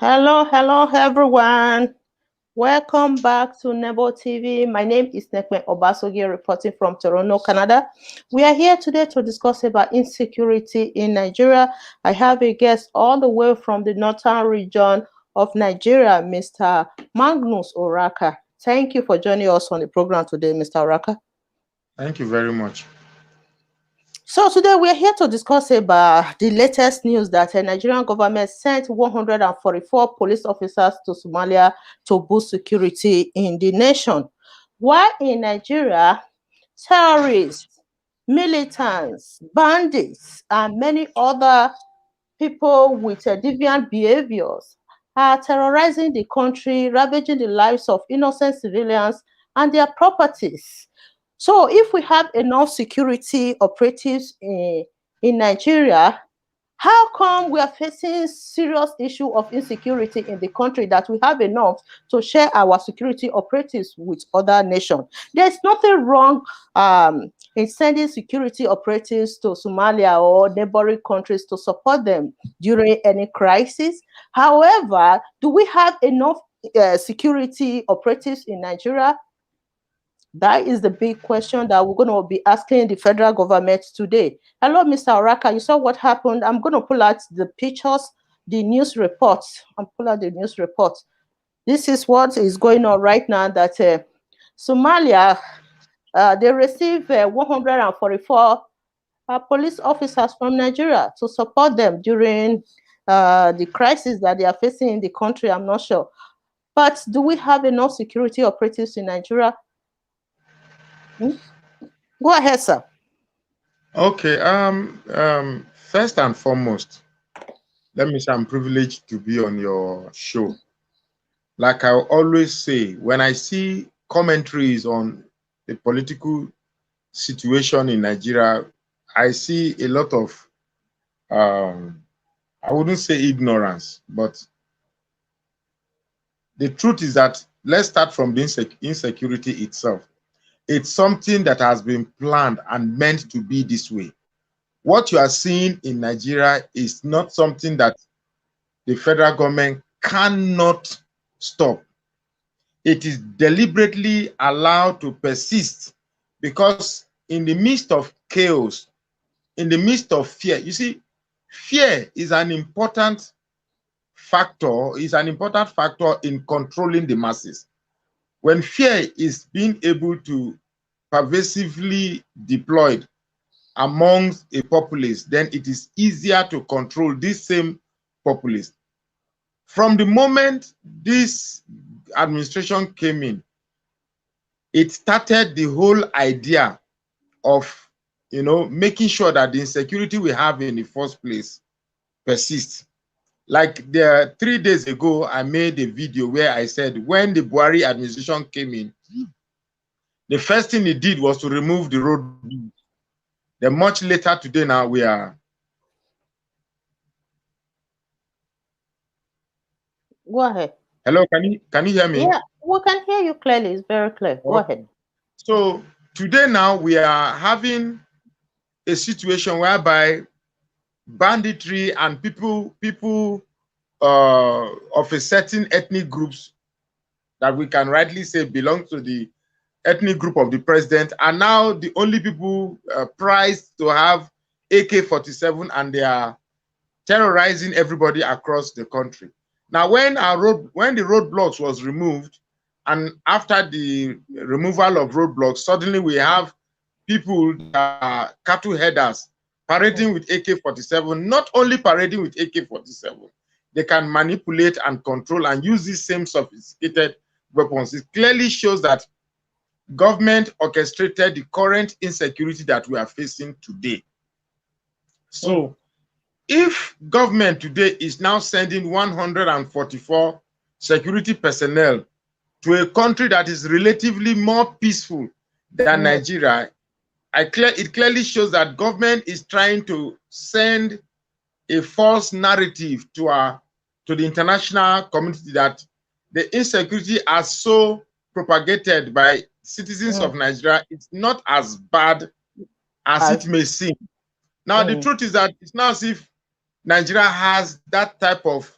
Hello, everyone. Welcome back to Nebo TV. My name is Nekme Obasogie, reporting from Toronto, Canada. We are here today to discuss about insecurity in Nigeria. I have a guest all the way from the northern region of Nigeria, Mr. Magnus Oraka. Thank you for joining us on the program today, Mr. Oraka. Thank you very much. So today we are here to discuss about the latest news that the Nigerian government sent 144 police officers to Somalia to boost security in the nation. While in Nigeria, terrorists, militants, bandits, and many other people with deviant behaviors are terrorizing the country, ravaging the lives of innocent civilians and their properties. So if we have enough security operatives in Nigeria, how come we are facing serious issue of insecurity in the country that we have enough to share our security operatives with other nations? There's nothing wrong in sending security operatives to Somalia or neighboring countries to support them during any crisis. However, do we have enough security operatives in Nigeria? That is the big question that we're going to be asking the federal government today. Hello, Mr. Oraka. You saw what happened. I'm going to pull out the pictures, the news reports. This is what is going on right now that Somalia, they received 144 police officers from Nigeria to support them during the crisis that they are facing in the country. I'm not sure. But do we have enough security operatives in Nigeria? Go ahead, sir. Okay. First and foremost, let me say I'm privileged to be on your show. Like I always say, when I see commentaries on the political situation in Nigeria, I see a lot of, I wouldn't say ignorance, but the truth is that let's start from the insecurity itself. It's something that has been planned and meant to be this way. What you are seeing in Nigeria is not something that the federal government cannot stop. It is deliberately allowed to persist because in the midst of chaos, in the midst of fear, you see, fear is an important factor, in controlling the masses. When fear is being able to pervasively deployed amongst a populace, then it is easier to control this same populace. From the moment this administration came in, it started the whole idea of, making sure that the insecurity we have in the first place persists. Like 3 days ago, I made a video where I said when the Buhari administration came in, the first thing he did was to remove the road. Then much later today now we are. Go ahead. Hello, can you hear me? Yeah, we can hear you clearly. It's very clear. Go ahead. So today now we are having a situation whereby banditry and people of a certain ethnic groups that we can rightly say belong to the ethnic group of the president are now the only people prized to have AK-47, and they are terrorizing everybody across the country. Now, when the roadblocks was removed, and after the removal of roadblocks, suddenly we have people that are cattle headers parading with AK-47. Not only parading with AK-47, they can manipulate and control and use these same sophisticated weapons. It clearly shows that government orchestrated the current insecurity that we are facing today. So if government today is now sending 144 security personnel to a country that is relatively more peaceful than Nigeria, it clearly shows that government is trying to send a false narrative to the international community that the insecurity as so propagated by citizens of Nigeria, it's not as bad as it may seem. Now, the truth is that it's not as if Nigeria has that type of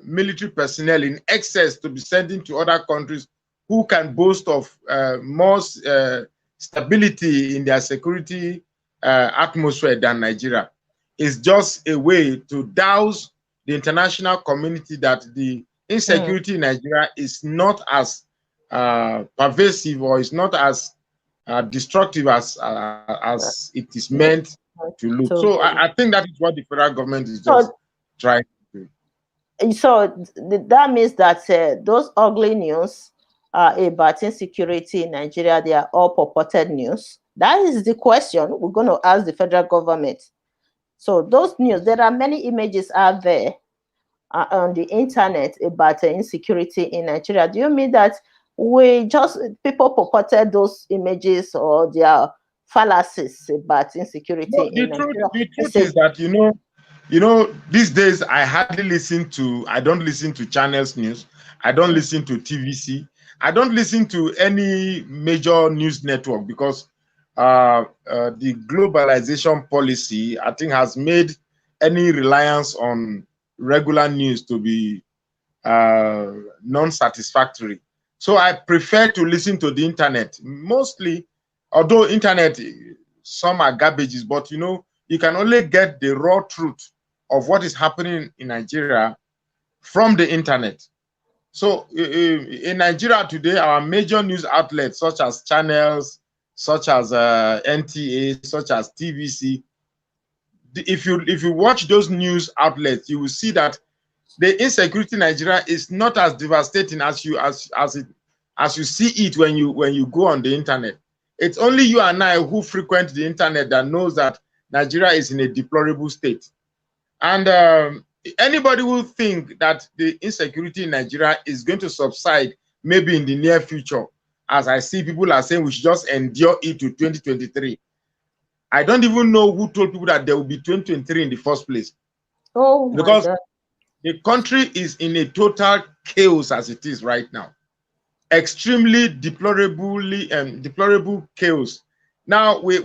military personnel in excess to be sent into other countries who can boast of more stability in their security atmosphere than Nigeria. It's just a way to douse the international community that the insecurity in Nigeria is not as pervasive, or is not as destructive as it is meant to look. So I think that is what the federal government is just trying to do. So that means that those ugly news about insecurity in Nigeria, they are all purported news. That is the question we're going to ask the federal government. So those news, there are many images out there on the internet about insecurity in Nigeria. Do you mean that people purported those images, or their fallacies about insecurity in Nigeria? The truth is that, these days I don't listen to Channels News. I don't listen to TVC. I don't listen to any major news network, because the globalization policy, I think, has made any reliance on regular news to be non-satisfactory. So I prefer to listen to the internet mostly, although internet, some are garbages, but you can only get the raw truth of what is happening in Nigeria from the internet. So in Nigeria today, our major news outlets, such as Channels, such as NTA, such as TVC, if you watch those news outlets, you will see that the insecurity in Nigeria is not as devastating as you see it when you go on the internet. It's only you and I who frequent the internet that knows that Nigeria is in a deplorable state. And anybody will think that the insecurity in Nigeria is going to subside maybe in the near future, as I see people are saying we should just endure it to 2023. I don't even know who told people that there will be 2023 in the first place. Oh, because my God. The country is in a total chaos as it is right now. Extremely deplorable chaos. Now we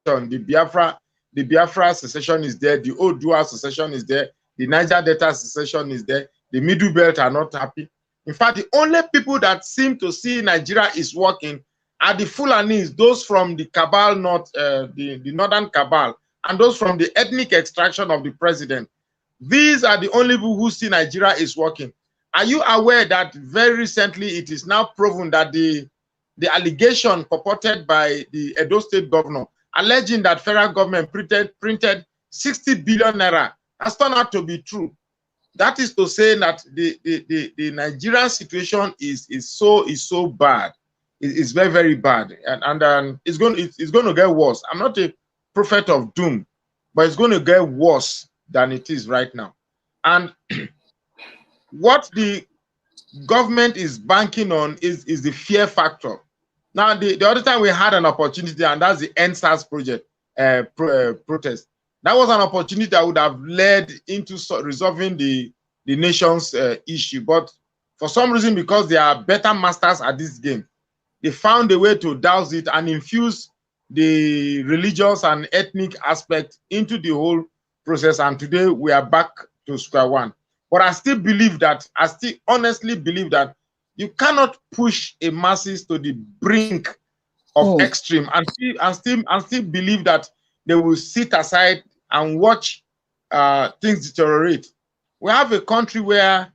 the Biafra secession is there, the Odua secession is there, the Niger Delta secession is there, the Middle Belt are not happy. In fact, the only people that seem to see Nigeria is working are the Fulanis, those from the cabal, the northern cabal, and those from the ethnic extraction of the president. These are the only people who see Nigeria is working. Are you aware that very recently it is now proven that the allegation purported by the Edo State governor, alleging that federal government printed 60 billion naira, has turned out to be true? That is to say that the Nigerian situation is so bad. It's very, very bad, and it's going to get worse. I'm not a prophet of doom, but it's going to get worse than it is right now. And what the government is banking on is the fear factor. Now, the other time we had an opportunity, and that's the NSAS project protest. That was an opportunity that would have led into resolving the nation's issue. But for some reason, because they are better masters at this game, they found a way to douse it and infuse the religious and ethnic aspect into the whole process. And today we are back to square one. But I still honestly believe that you cannot push a masses to the brink of extreme and still believe that they will sit aside and watch things deteriorate. We have a country where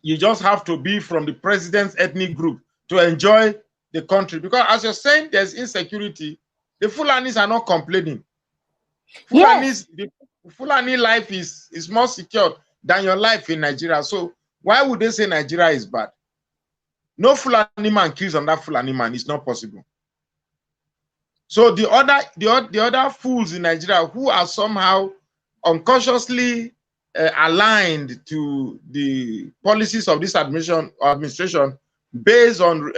you just have to be from the president's ethnic group to enjoy the country, because as you're saying, there's insecurity. The Fulanis are not complaining. Yes. The Fulani life is more secure than your life in Nigeria. So why would they say Nigeria is bad? No Fulani man kills on that Fulani man. It's not possible. So the other fools in Nigeria who are somehow unconsciously aligned to the policies of this administration based on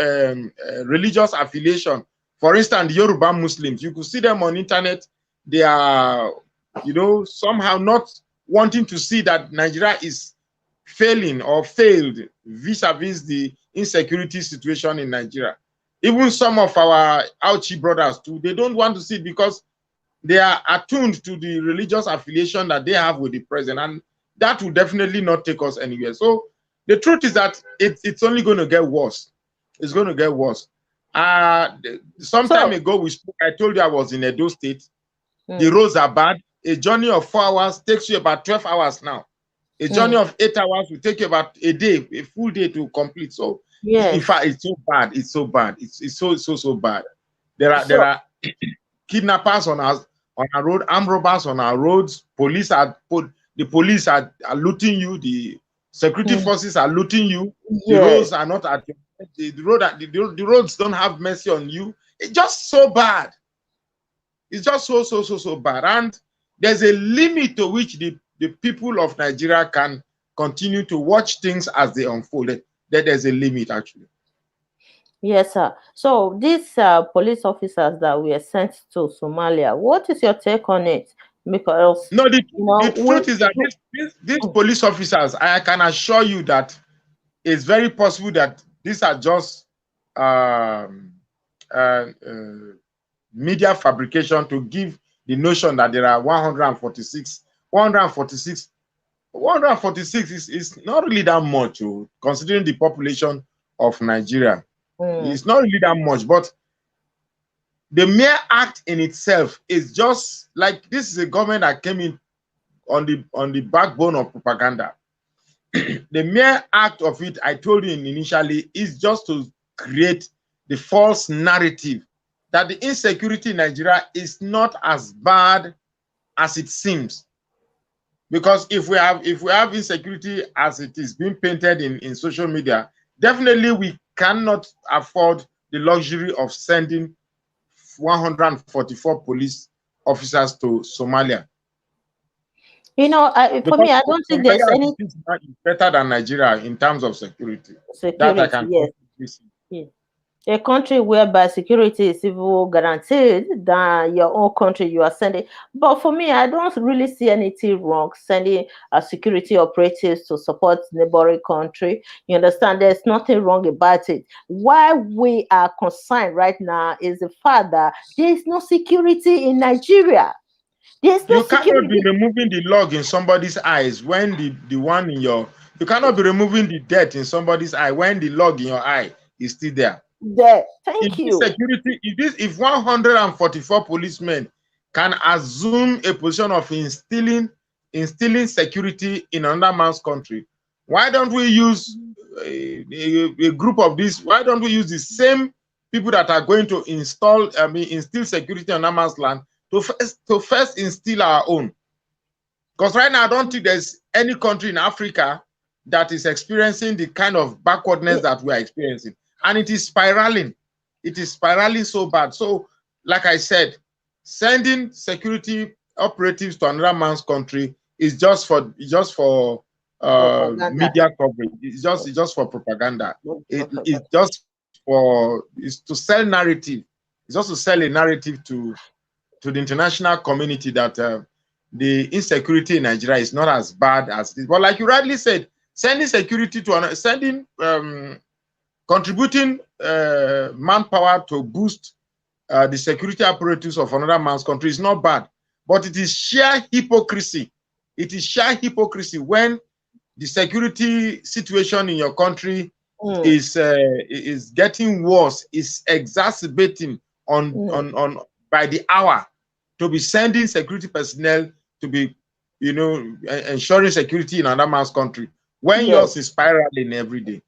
religious affiliation. For instance, the Yoruba Muslims, you could see them on internet. They are, somehow not wanting to see that Nigeria is failing or failed vis-a-vis the insecurity situation in Nigeria. Even some of our Auchi brothers too, they don't want to see it because they are attuned to the religious affiliation that they have with the president, and that will definitely not take us anywhere. So the truth is that it's only going to get worse. It's going to get worse. Some time So, ago, I told you I was in Edo State. The mm, roads are bad. A journey of 4 hours takes you about 12 hours now. A journey mm, of 8 hours will take you about a day, a full day to complete. So, in yes. fact, it's so bad. It's so bad. It's so bad. There So, are kidnappers on our road, armed robbers on our roads. The police are looting you. The security mm, forces are looting you. The roads yes. are not at the roads don't have mercy on you. It's just so bad. It's just so bad. And there's a limit to which the people of Nigeria can continue to watch things as they unfold. There's a limit, actually. Yes, sir. So these police officers that were sent to Somalia, what is your take on it? Because No, the we truth is that these police officers, I can assure you that it's very possible that these are just um, uh, uh, media fabrication to give the notion that there are 146. 146 146 is not really that much, oh, considering the population of Nigeria. mm, It's not really that much, but the mere act in itself is just like this is a government that came in on the backbone of propaganda. The mere act of it, I told you initially, is just to create the false narrative that the insecurity in Nigeria is not as bad as it seems. Because if we have insecurity as it is being painted in social media, definitely we cannot afford the luxury of sending 144 police officers to Somalia. for Because me, I don't think there's Somalia any is better than Nigeria in terms of security. That I security. can Yes. confidently say. Yeah. A country whereby security is even guaranteed than your own country you are sending. But for me, I don't really see anything wrong sending security operatives to support neighboring country. You understand? There's nothing wrong about it. Why we are concerned right now is the fact that there is no security in Nigeria. There is no You cannot be security removing the log in somebody's eyes when the one in your you cannot be removing the dirt in somebody's eye when the log in your eye is still there. there. Thank you. If 144 policemen can assume a position of instilling security in another man's country, why don't we use a group of these? Why don't we use the same people that are going to instill security on another man's land to first instill our own? Because right now, I don't think there's any country in Africa that is experiencing the kind of backwardness that we are experiencing. And it is spiraling. It is spiraling so bad. So, like I said, sending security operatives to another man's country is just for Propaganda. media coverage. It's just for propaganda. Propaganda. It's to sell narrative. It's just to sell a narrative to the international community that the insecurity in Nigeria is not as bad as it is. But like you rightly said, sending security to contributing manpower to boost the security apparatus of another man's country is not bad. But it is sheer hypocrisy. It is sheer hypocrisy when the security situation in your country is getting worse, is exacerbating by the hour, to be sending security personnel to be, ensuring security in another man's country when Yes. yours is spiraling every day.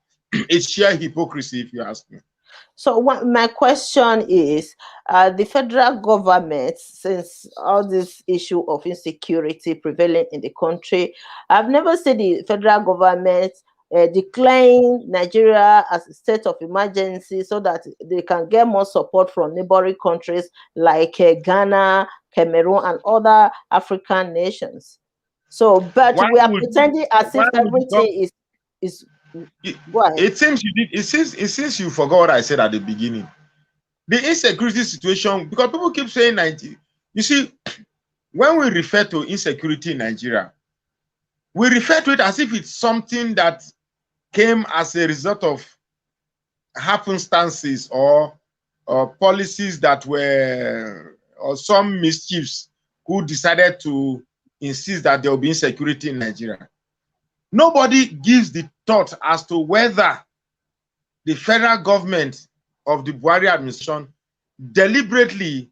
It's sheer hypocrisy, if you ask me. So my question is, the federal government, since all this issue of insecurity prevailing in the country, I've never seen the federal government declaring Nigeria as a state of emergency so that they can get more support from neighboring countries like Ghana, Cameroon, and other African nations. So, but Why we are would pretending as why if would the gov- everything is. it, Go ahead. it seems you did it seems you forgot what I said at the beginning. The insecurity situation, because people keep saying Nigeria. You see, when we refer to insecurity in Nigeria, we refer to it as if it's something that came as a result of happenstances or policies that were or some mischiefs who decided to insist that there will be insecurity in Nigeria. Nobody gives the thought as to whether the federal government of the Buhari administration deliberately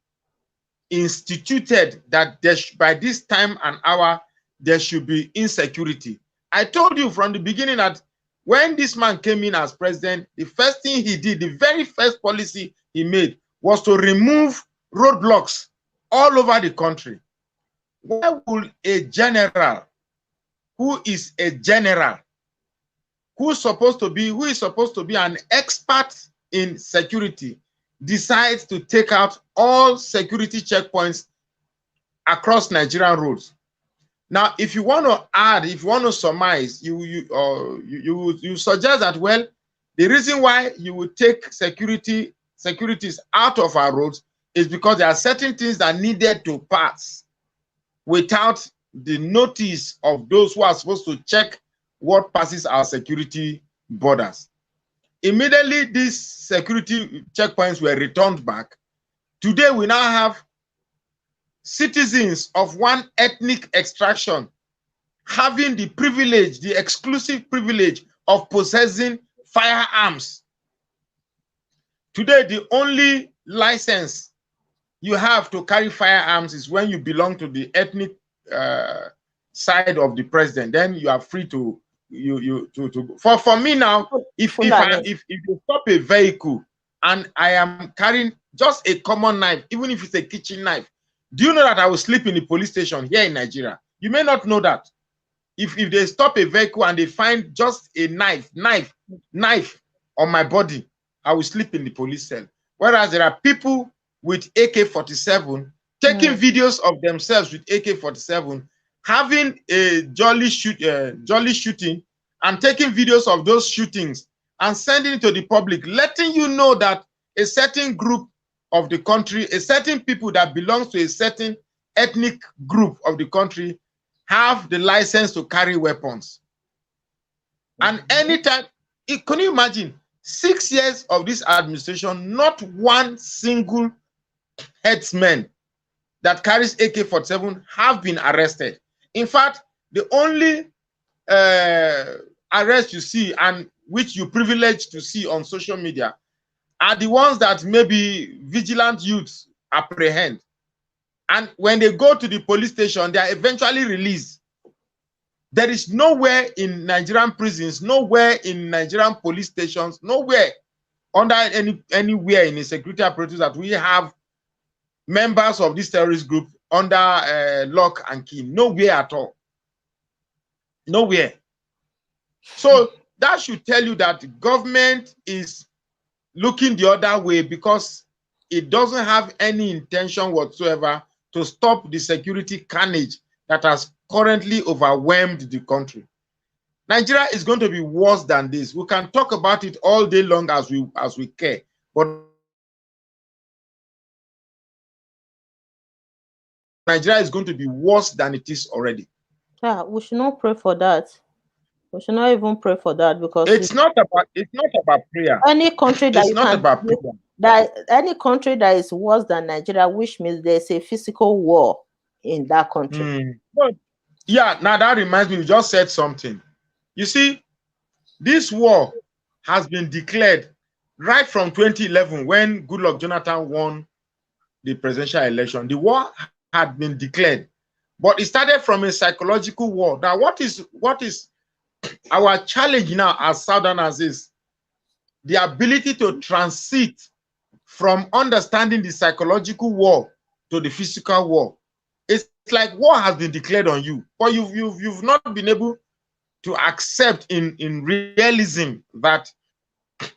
instituted that by this time and hour there should be insecurity. I told you from the beginning that when this man came in as president, the first thing he did, the very first policy he made, was to remove roadblocks all over the country. Why would a general who is a general, who is supposed to be an expert in security, decides to take out all security checkpoints across Nigerian roads? Now, if you want to add, if you want to surmise, you suggest that, well, the reason why you would take securities out of our roads is because there are certain things that needed to pass without the notice of those who are supposed to check what passes our security borders. Immediately, these security checkpoints were returned back. Today, we now have citizens of one ethnic extraction having the privilege, the exclusive privilege of possessing firearms. Today, the only license you have to carry firearms is when you belong to the ethnic side of the president. Then you are free to for me now. If you stop a vehicle and I am carrying just a common knife, even if it's a kitchen knife, do you know that I will sleep in the police station here in Nigeria? You may not know that. If they stop a vehicle and they find just a knife on my body, I will sleep in the police cell. Whereas there are people with AK-47 taking videos of themselves with AK-47, having a jolly shooting, and taking videos of those shootings and sending it to the public, letting you know that a certain group of the country, a certain people that belongs to a certain ethnic group of the country have the license to carry weapons. And anytime, can you imagine, 6 years of this administration, not one single headsman that carries AK-47 have been arrested. In fact, the only arrest you see, and which you privilege to see on social media, are the ones that maybe vigilant youths apprehend. And when they go to the police station, they are eventually released. There is nowhere in Nigerian prisons, nowhere in Nigerian police stations, nowhere under anywhere in the security apparatus that we have members of this terrorist group under lock and key. Nowhere at all. Nowhere. So that should tell you that the government is looking the other way because it doesn't have any intention whatsoever to stop the security carnage that has currently overwhelmed the country. Nigeria is going to be worse than this. We can talk about it all day long as we care, but Nigeria is going to be worse than it is already. Yeah, we should not pray for that. We should not even pray for that because it's not about prayer. Any country that it's not about prayer. Any country that is worse than Nigeria, which means there's a physical war in that country. But, yeah, now that reminds me, you just said something. You see, this war has been declared right from 2011 when Goodluck Jonathan won the presidential election. The war had been declared, but it started from a psychological war. Now, what is our challenge now as Southerners is the ability to transit from understanding the psychological war to the physical war. It's like war has been declared on you, but you've not been able to accept in realism that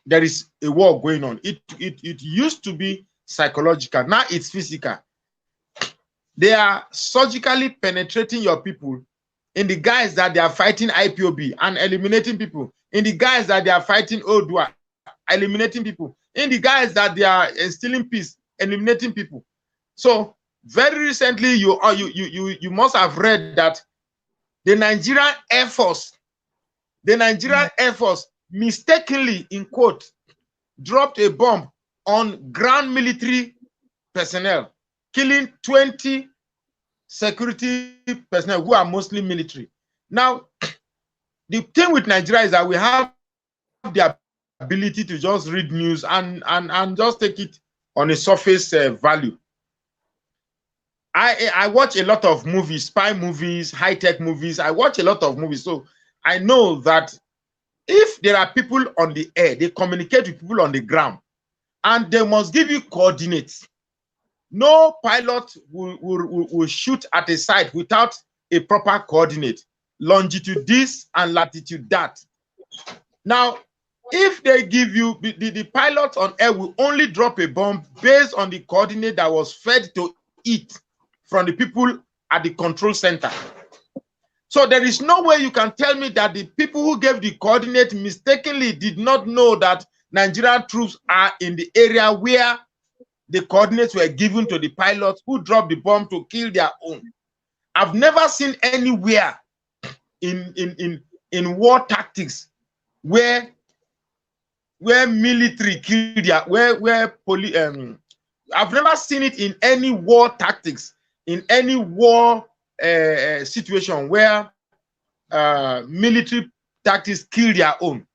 there is a war going on. It used to be psychological, now it's physical. They are surgically penetrating your people in the guise that they are fighting IPOB and eliminating people, in the guise that they are fighting Odua, eliminating people, in the guise that they are instilling peace, eliminating people. So very recently, you must have read that the Nigerian Air Force, mistakenly, in quote, dropped a bomb on ground military personnel. killing 20 security personnel who are mostly military. Now, the thing with Nigeria is that we have the ability to just read news and just take it on a surface value. I watch a lot of movies, spy movies, high-tech movies. I watch a lot of movies, so I know that if there are people on the air, they communicate with people on the ground, and they must give you coordinates. No pilot will shoot at a site without a proper coordinate, longitude this and latitude that. Now, if they give you, the pilot on air will only drop a bomb based on the coordinate that was fed to it from the people at the control center. So there is no way you can tell me that the people who gave the coordinate mistakenly did not know that Nigerian troops are in the area where the coordinates were given to the pilots who dropped the bomb to kill their own. I've never seen anywhere in war tactics where military killed their I've never seen it in any war tactics, in any war situation where military tactics kill their own.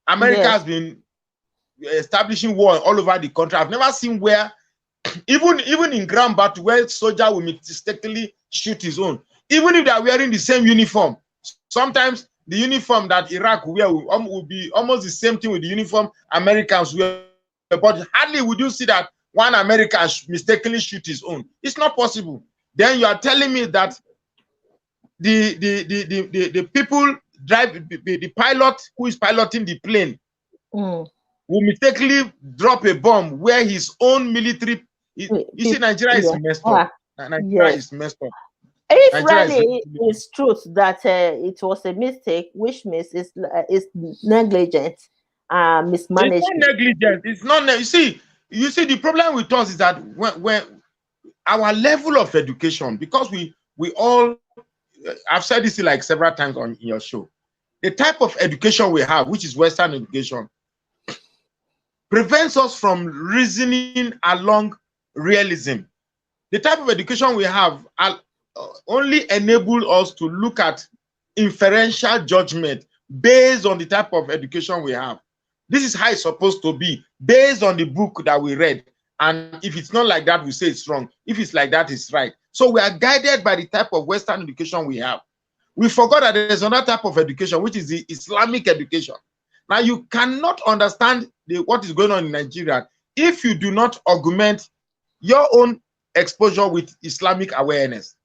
America has been establishing war all over the country. I've never seen where, even in ground battle, where soldier will mistakenly shoot his own, even if they are wearing the same uniform. Sometimes the uniform that Iraq wear will be almost the same thing with the uniform Americans wear, but hardly would you see that one American mistakenly shoot his own. It's not possible. Then you are telling me that the people drive the pilot who is piloting the plane will mistakenly drop a bomb where his own military. You see, Nigeria is messed up. Nigeria is messed up. If really it's truth that it was a mistake, which means it's negligent, mismanagement. It's not negligent. It's not. You see, the problem with us is that when our level of education, because we all, I've said this like several times on your show, the type of education we have, which is Western education, prevents us from reasoning along realism. The type of education we have only enable us to look at inferential judgment based on the type of education we have. This is how it's supposed to be, based on the book that we read. And if it's not like that, we say it's wrong. If it's like that, it's right. So we are guided by the type of Western education we have. We forgot that there's another type of education, which is the Islamic education. Now, you cannot understand what is going on in Nigeria if you do not augment your own exposure with Islamic awareness.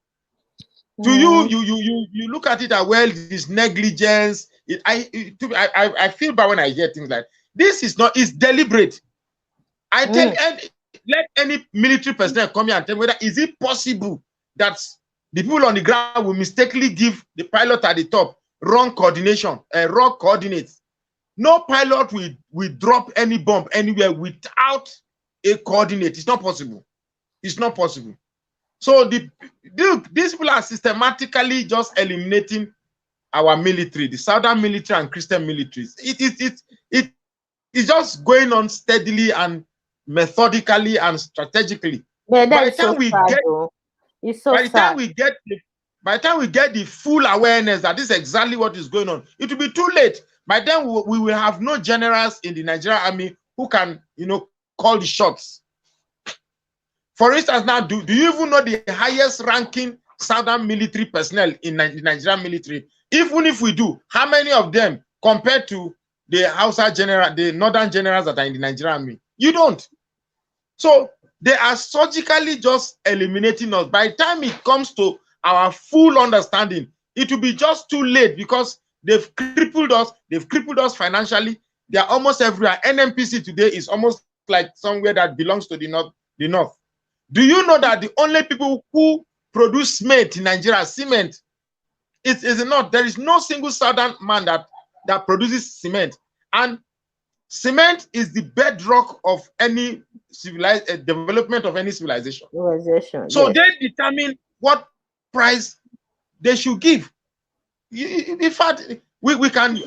To you look at it as well, this negligence. I feel bad when I hear things like this. Is not, it's deliberate. I tell let any military personnel come here and tell me whether is it possible that the people on the ground will mistakenly give the pilot at the top wrong coordination, wrong coordinates. No pilot will drop any bomb anywhere without a coordinate. It's not possible. It's not possible. So these people are systematically just eliminating our military, the Southern military and Christian militaries. It's just going on steadily and methodically and strategically. Yeah, by the time we get, it's so sad. By the time we get the full awareness that this is exactly what is going on, it will be too late. By then we will have no generals in the Nigerian army who can, call the shots. For instance, now, do you even know the highest ranking Southern military personnel in the Nigerian military? Even if we do, how many of them compared to the Hausa general, the Northern generals that are in the Nigerian army? You don't. So they are surgically just eliminating us. By the time it comes to our full understanding, it will be just too late because they've crippled us. They've crippled us financially. They are almost everywhere. NNPC today is almost like somewhere that belongs to the north. Do you know that the only people who produce cement in Nigeria, cement, is not. There is no single Southern man that produces cement. And cement is the bedrock of any civilized development of any civilization. So they determine what price they should give. In fact, we can.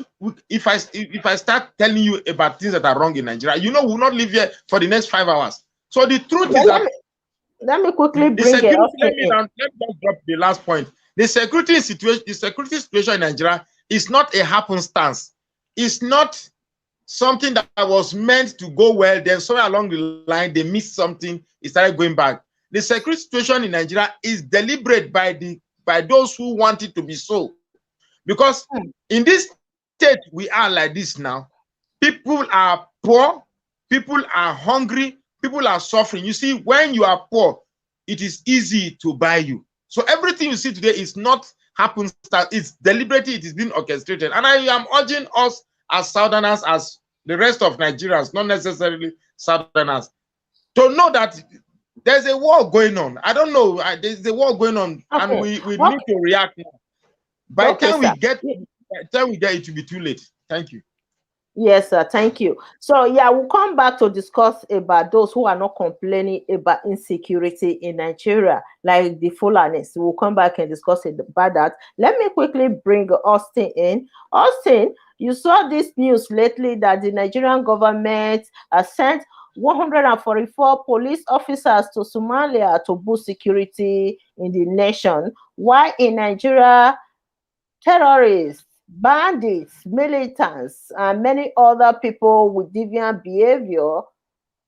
If I start telling you about things that are wrong in Nigeria, we will not live here for the next 5 hours. So the truth is that Let me quickly The bring it security, up in. let me just drop the last point. The security situation in Nigeria is not a happenstance. It's not something that was meant to go well, then somewhere along the line they missed something, it started going back. The security situation in Nigeria is deliberate by those who want it to be so. Because in this state we are like this now, people are poor, people are hungry, people are suffering. You see, when you are poor, it is easy to buy you. So everything you see today is not happenstance, it's deliberately, it is being orchestrated. And I am urging us as Southerners, as the rest of Nigerians, not necessarily Southerners, to know that there's a war going on. I don't know, there's a war going on, and Okay. we Okay. need to react now. By the Okay, time we sir. get, it will be too late. Thank you. Yes, sir. Thank you. So, yeah, we'll come back to discuss about those who are not complaining about insecurity in Nigeria, like the Fulanis. We'll come back and discuss about that. Let me quickly bring Austin in. Austin, you saw this news lately that the Nigerian government has sent 144 police officers to Somalia to boost security in the nation. Why in Nigeria, terrorists, bandits, militants, and many other people with deviant behavior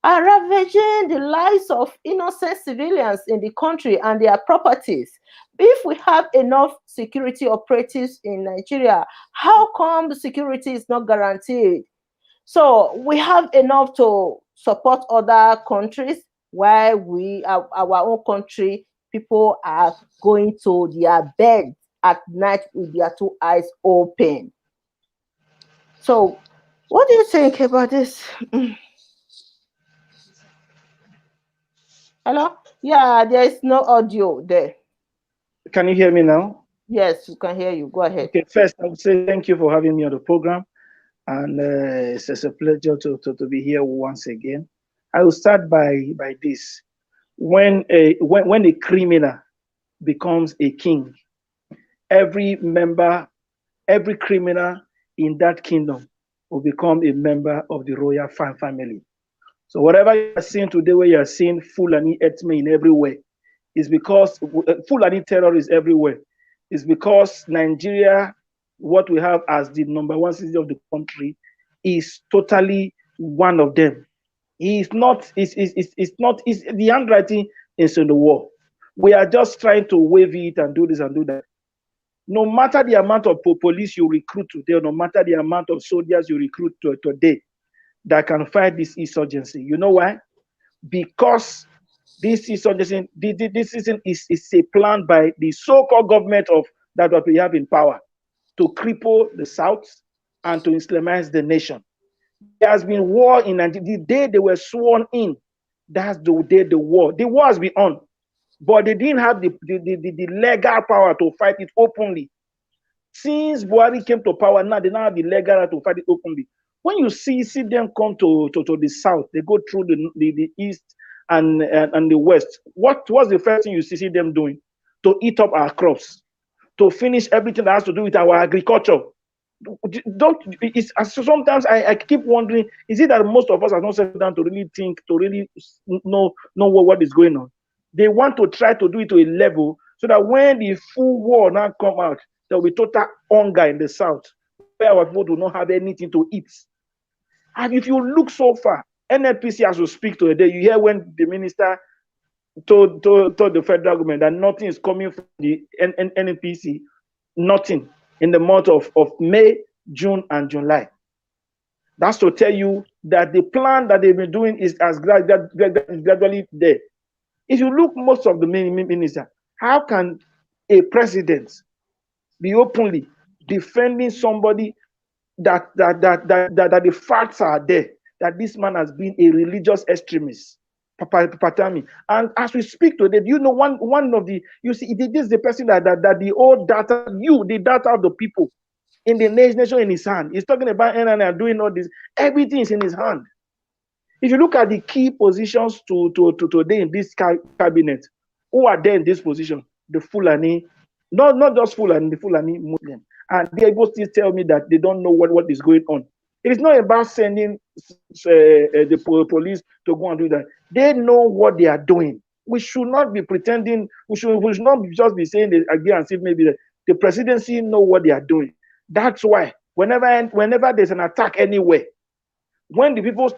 are ravaging the lives of innocent civilians in the country and their properties. If we have enough security operatives in Nigeria, how come the security is not guaranteed? So we have enough to support other countries while our own country, people are going to their bed at night with their two eyes open. So what do you think about this? Hello? Yeah, there is no audio there. Can you hear me now? Yes, we can hear you. Go ahead. Okay, first I would say thank you for having me on the program, and it's a pleasure to be here once again. I will start by this: when a criminal becomes a king, every member, every criminal in that kingdom will become a member of the royal family. So whatever you are seeing today, where you are seeing Fulani Etme in everywhere, is because Fulani terror is everywhere. It's because Nigeria, what we have as the number one city of the country, is totally one of them. It's not. It's not. It's, the handwriting is on the wall. We are just trying to wave it and do this and do that. No matter the amount of police you recruit today, no matter the amount of soldiers you recruit today, that can fight this insurgency. You know why? Because this insurgency, this is a plan by the so-called government of that what we have in power to cripple the South and to Islamize the nation. There has been war in Nigeria. The day they were sworn in, that's the day the war has been on. But they didn't have the legal power to fight it openly. Since Buhari came to power, now they now have the legal right to fight it openly. When you see them come to the south, they go through the east and the west. What's the first thing you see them doing? To eat up our crops, to finish everything that has to do with our agriculture. Don't it's sometimes I keep wondering, is it that most of us are not settled down to really think, to really know what is going on? They want to try to do it to a level so that when the full war now come out, there will be total hunger in the south, where our people do not have anything to eat. And if you look so far, NNPC has to speak today. You hear when the minister told the federal government that nothing is coming from the NNPC, nothing in the month of May, June, and July. That's to tell you that the plan that they've been doing is gradually there. If you look, most of the ministers, how can a president be openly defending somebody that the facts are there, that this man has been a religious extremist, Patami? And as we speak today, you know, one of the, you see, this is the person that the old data, the data of the people in the nation in his hand. He's talking about NNA doing all this. Everything is in his hand. If you look at the key positions to today in this cabinet, who are there in this position? The Fulani, not just Fulani, the Fulani Muslim. And they both still tell me that they don't know what is going on. It is not about sending the police to go and do that. They know what they are doing. We should not be pretending. We should not just be saying it again and see maybe the presidency know what they are doing. That's why whenever there's an attack anywhere, when the people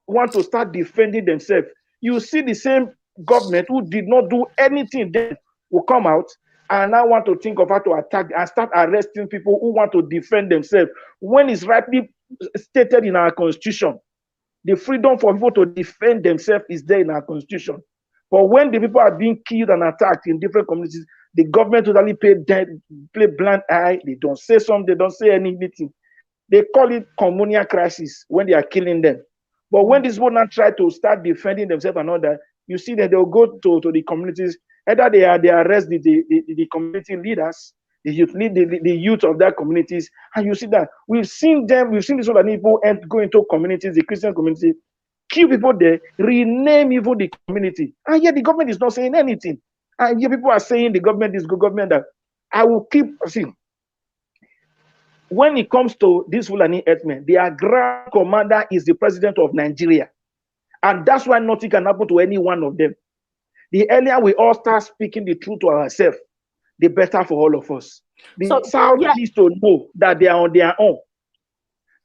want to start defending themselves, you see the same government who did not do anything then will come out and now want to think of how to attack and start arresting people who want to defend themselves when it's rightly stated in our constitution. The freedom for people to defend themselves is there in our constitution. But when the people are being killed and attacked in different communities, the government totally play blind eye. They don't say something, they don't say anything. They call it communal crisis when they are killing them. But when these people now try to start defending themselves and all that, you see that they'll go to the communities. Either they arrest the community leaders, the youth of that communities, and you see that we've seen these other people go into communities, the Christian community, kill people there, rename even the community, and yet the government is not saying anything. And yet people are saying the government is good government. That I will keep seeing. When it comes to this Fulani herdsmen, their grand commander is the president of Nigeria. And that's why nothing can happen to any one of them. The earlier we all start speaking the truth to ourselves, the better for all of us. The South needs to know that they are on their own.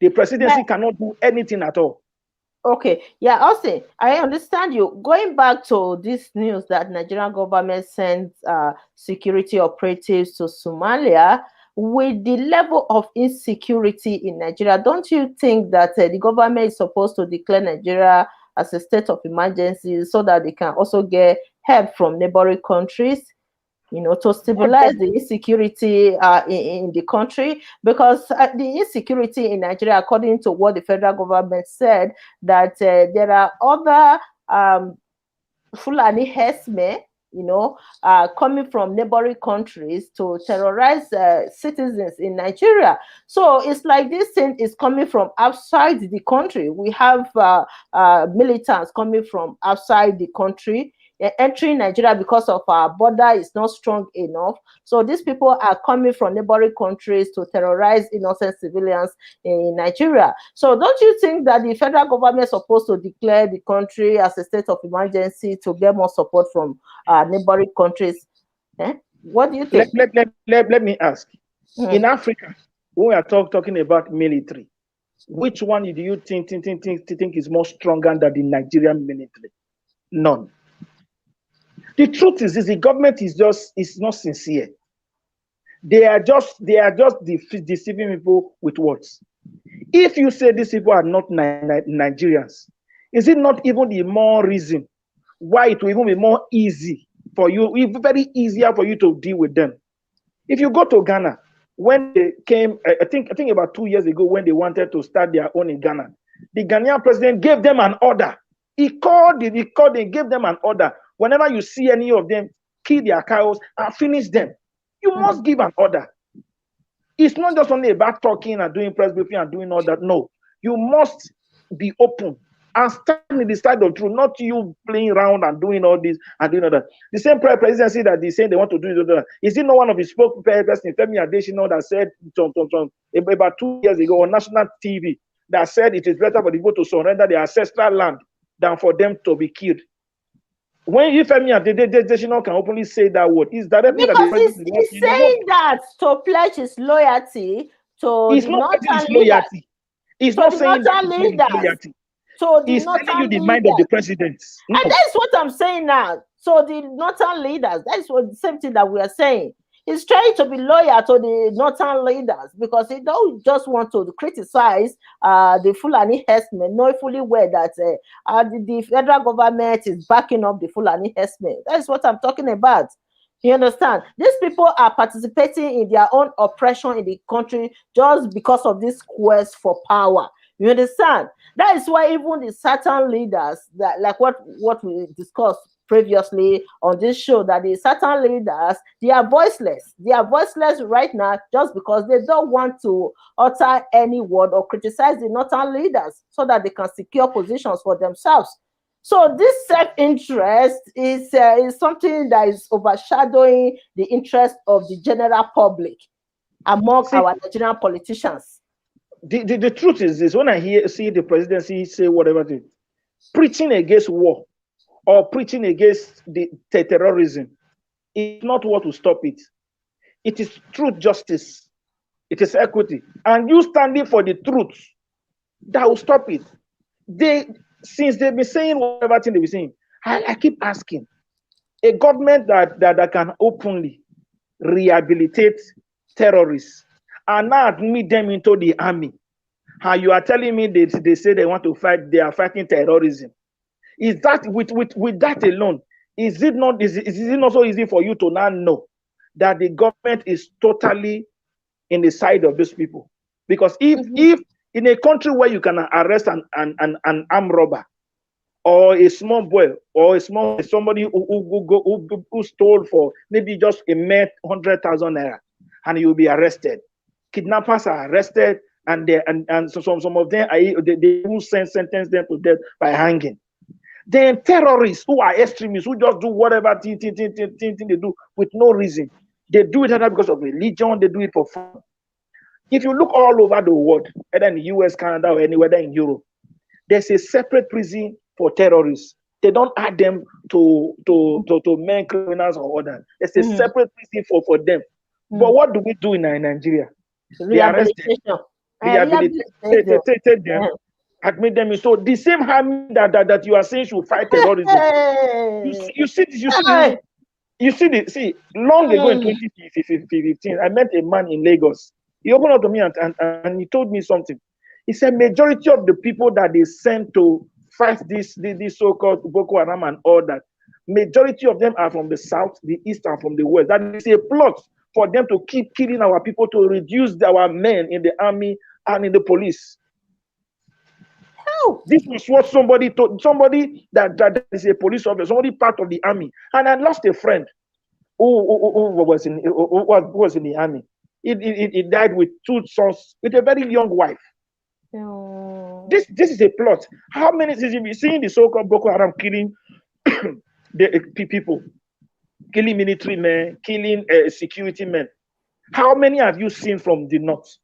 The presidency cannot do anything at all. Okay, yeah, Austin, I understand you. Going back to this news that Nigerian government sent security operatives to Somalia, with the level of insecurity in Nigeria, don't you think that the government is supposed to declare Nigeria as a state of emergency so that they can also get help from neighboring countries, to stabilize the insecurity in the country? Because the insecurity in Nigeria, according to what the federal government said, that there are other Fulani herdsmen, coming from neighboring countries to terrorize citizens in Nigeria. So it's like this thing is coming from outside the country. We have militants coming from outside the country, entering Nigeria because of our border is not strong enough. So these people are coming from neighboring countries to terrorize innocent civilians in Nigeria. So don't you think that the federal government is supposed to declare the country as a state of emergency to get more support from neighboring countries? What do you think? Let me ask. In Africa, when we are talking about military, which one do you think is more stronger than the Nigerian military? None. The truth is this: the government is not sincere. They are just deceiving people with words. If you say these people are not Nigerians, is it not even the more reason why it will even be more easy for you, very easier for you to deal with them? If you go to Ghana, when they came, I think about 2 years ago, when they wanted to start their own in Ghana, the Ghanaian president gave them an order. He called and gave them an order. Whenever you see any of them, kill their cows and finish them. You must give an order. It's not just only about talking and doing press briefing and doing all that. No, you must be open and stand in the side of truth, not you playing around and doing all this and doing all that. The same presidency that they say they want to do, is it not one of the spokesperson, Femi Adesina, that said about 2 years ago on national TV, that said it is better for the people to surrender their ancestral land than for them to be killed? When Femi Adesina can openly say that word, is that because he's saying that to pledge his loyalty to the northern leaders. He's not saying that loyalty. So he's telling you the mind of the president. No. And that's what I'm saying now. So the northern leaders, that's what the same thing that we are saying. He's trying to be loyal to the northern leaders because he don't just want to criticize the Fulani herdsmen, knowing fully well that the federal government is backing up the Fulani herdsmen. That's what I'm talking about. You understand? These people are participating in their own oppression in the country just because of this quest for power. You understand? That is why even the certain leaders, that like what we discussed previously on this show, that the certain leaders, they are voiceless. They are voiceless right now just because they don't want to utter any word or criticize the northern leaders so that they can secure positions for themselves. So this self-interest is something that is overshadowing the interest of the general public among our Nigerian politicians. The truth is this: when I see the presidency say whatever, preaching against war, or preaching against the terrorism is not what will stop it. It is truth, justice. It is equity. And you standing for the truth that will stop it. Since they've been saying whatever thing they've been saying, I keep asking, a government that can openly rehabilitate terrorists and now admit them into the army, and you are telling me they say they want to fight, they are fighting terrorism. Is that with that alone, is it not so easy for you to now know that the government is totally in the side of those people? Because if in a country where you can arrest an armed robber, or a small boy, or somebody who stole for maybe just a mere 100,000 naira, and you will be arrested. Kidnappers are arrested, and so some of them they will sentence them to death by hanging. Then terrorists who are extremists, who just do whatever thing they do with no reason. They do it either because of religion, they do it for fun. If you look all over the world, either in the US, Canada, or anywhere in Europe, there's a separate prison for terrorists. They don't add them to men criminals or others. There's a separate prison for them. But what do we do in Nigeria? We arrest them, rehabilitate them, admit them. So the same army that you are saying should fight terrorism. See, long ago in 2015, I met a man in Lagos. He opened up to me and he told me something. He said majority of the people that they sent to fight this so-called Boko Haram and all that, majority of them are from the south, the east, and from the west. That is a plot for them to keep killing our people, to reduce our men in the army and in the police. This was what somebody told, somebody that is a police officer, somebody part of the army. And I lost a friend who was in the army. He died with 2 sons, with a very young wife. This is a plot. How many since you've been seeing the so-called Boko Haram killing the people, killing military men, killing security men? How many have you seen from the north?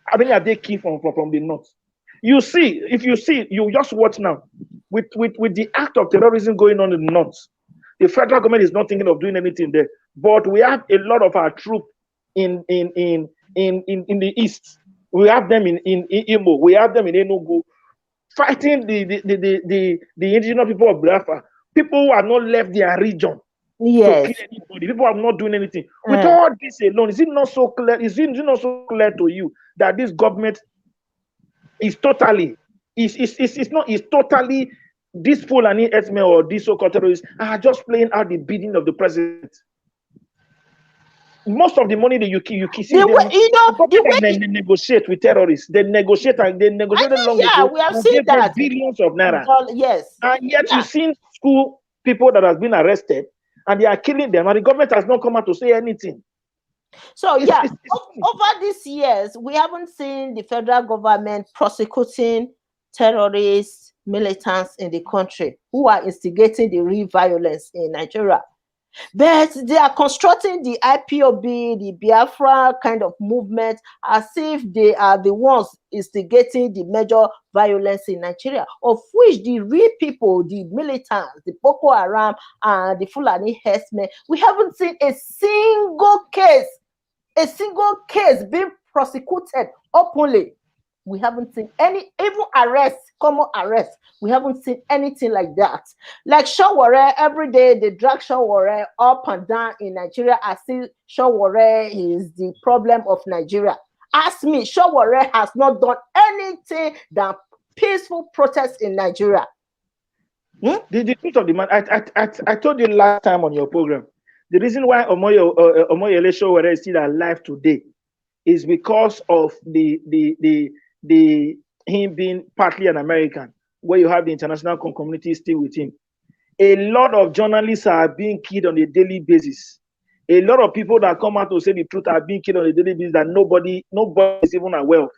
How many have they killed from the north? You see, if you see, you just watch now with the act of terrorism going on in the north. The federal government is not thinking of doing anything there, but we have a lot of our troops in the east. We have them in Imo. We have them in Enugu, fighting the indigenous people of Biafra. People who have not left their region to kill anybody. People are not doing anything. With all this alone, is it not so clear? Is it not so clear to you that this government is totally this Fulani Esme or these so-called terrorists are just playing out the bidding of the president? Most of the money that you see, they negotiate with terrorists. They negotiate long ago. We have seen that billions of naira. Yes, and yet you've seen school people that have been arrested, and they are killing them, and the government has not come out to say anything. So over these years, we haven't seen the federal government prosecuting terrorists, militants in the country who are instigating the real violence in Nigeria. But they are constructing the IPOB, the Biafra kind of movement, as if they are the ones instigating the major violence in Nigeria, of which the real people, the militants, the Boko Haram, and the Fulani herdsmen, we haven't seen a single case being prosecuted openly. We haven't seen any, even arrest, common arrest. We haven't seen anything like that. Like Shawore, every day they drag Shawore up and down in Nigeria. I see Shawore is the problem of Nigeria. Ask me, Shawore has not done anything than peaceful protests in Nigeria. The truth of the matter, I told you last time on your program, the reason why Omoyele Shawore is still alive today is because of him being partly an American, where you have the international community still with him. A lot of journalists are being killed on a daily basis. A lot of people that come out to say the truth are being killed on a daily basis that nobody is even aware of.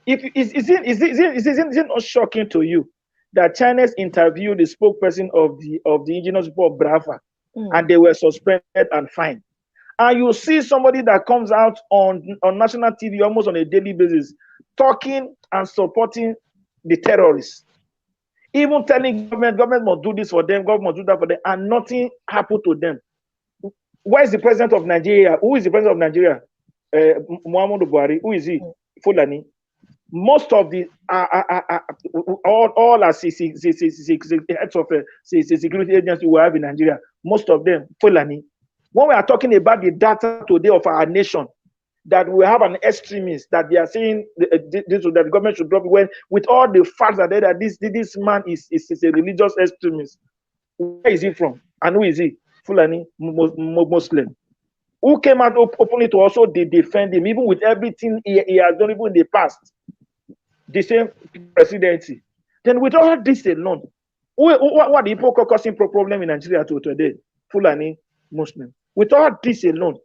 Is it not shocking to you that China's interviewed the spokesperson of the indigenous people of Biafra, and they were suspended and fined? And you see somebody that comes out on national TV almost on a daily basis talking and supporting the terrorists. Even telling government must do this for them, government must do that for them, and nothing happened to them. Where is the president of Nigeria? Who is the president of Nigeria? Muhammadu Buhari. Who is he? Fulani. Most of the all as heads of security agency we have in Nigeria, most of them Fulani. When we are talking about the data today of our nation, that we have an extremist that they are saying that the government should drop, when with all the facts that this man is a religious extremist. Where is he from? And who is he? Fulani Muslim. Who came out openly to also defend him, even with everything he has done, even in the past. The same presidency. Then with all this alone, what the people causing problem in Nigeria today? Fulani Muslim. With all this alone,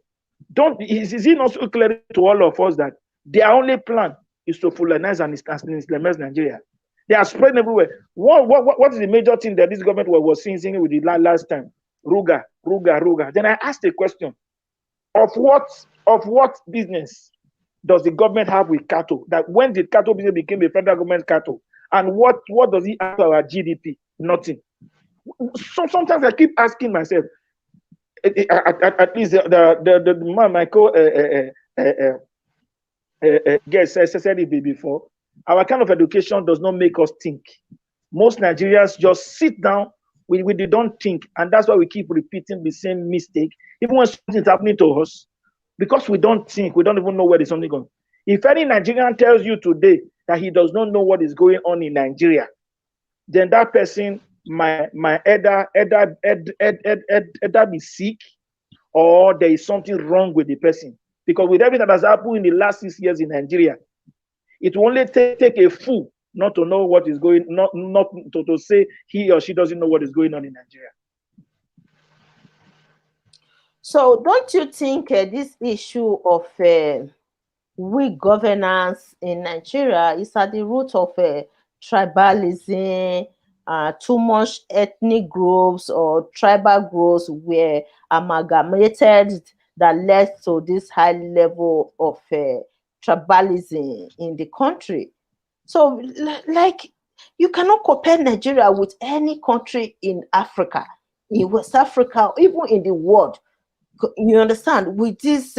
is it not so clear to all of us that their only plan is to Fulanize and Islamize Nigeria? They are spreading everywhere. What is the major thing that this government was singing with the last time? Ruga. Then I asked a question: of what business does the government have with cattle? That when the cattle business became a federal government cattle, and what does it add to our GDP? Nothing. So sometimes I keep asking myself, at least the man Michael guest said it before, our kind of education does not make us think. Most Nigerians just sit down, we don't think, and that's why we keep repeating the same mistake, even when something is happening to us, because we don't think, we don't even know where there's something going. If any Nigerian tells you today that he does not know what is going on in Nigeria, then that person might either be sick, or there is something wrong with the person. Because with everything that has happened in the last 6 years in Nigeria, it will only take a fool not to know what is going, not to say he or she doesn't know what is going on in Nigeria. So don't you think this issue of weak governance in Nigeria is at the root of tribalism, too much ethnic groups or tribal groups were amalgamated that led to this high level of tribalism in the country? So, like, you cannot compare Nigeria with any country in Africa, in West Africa, even in the world. You understand, with this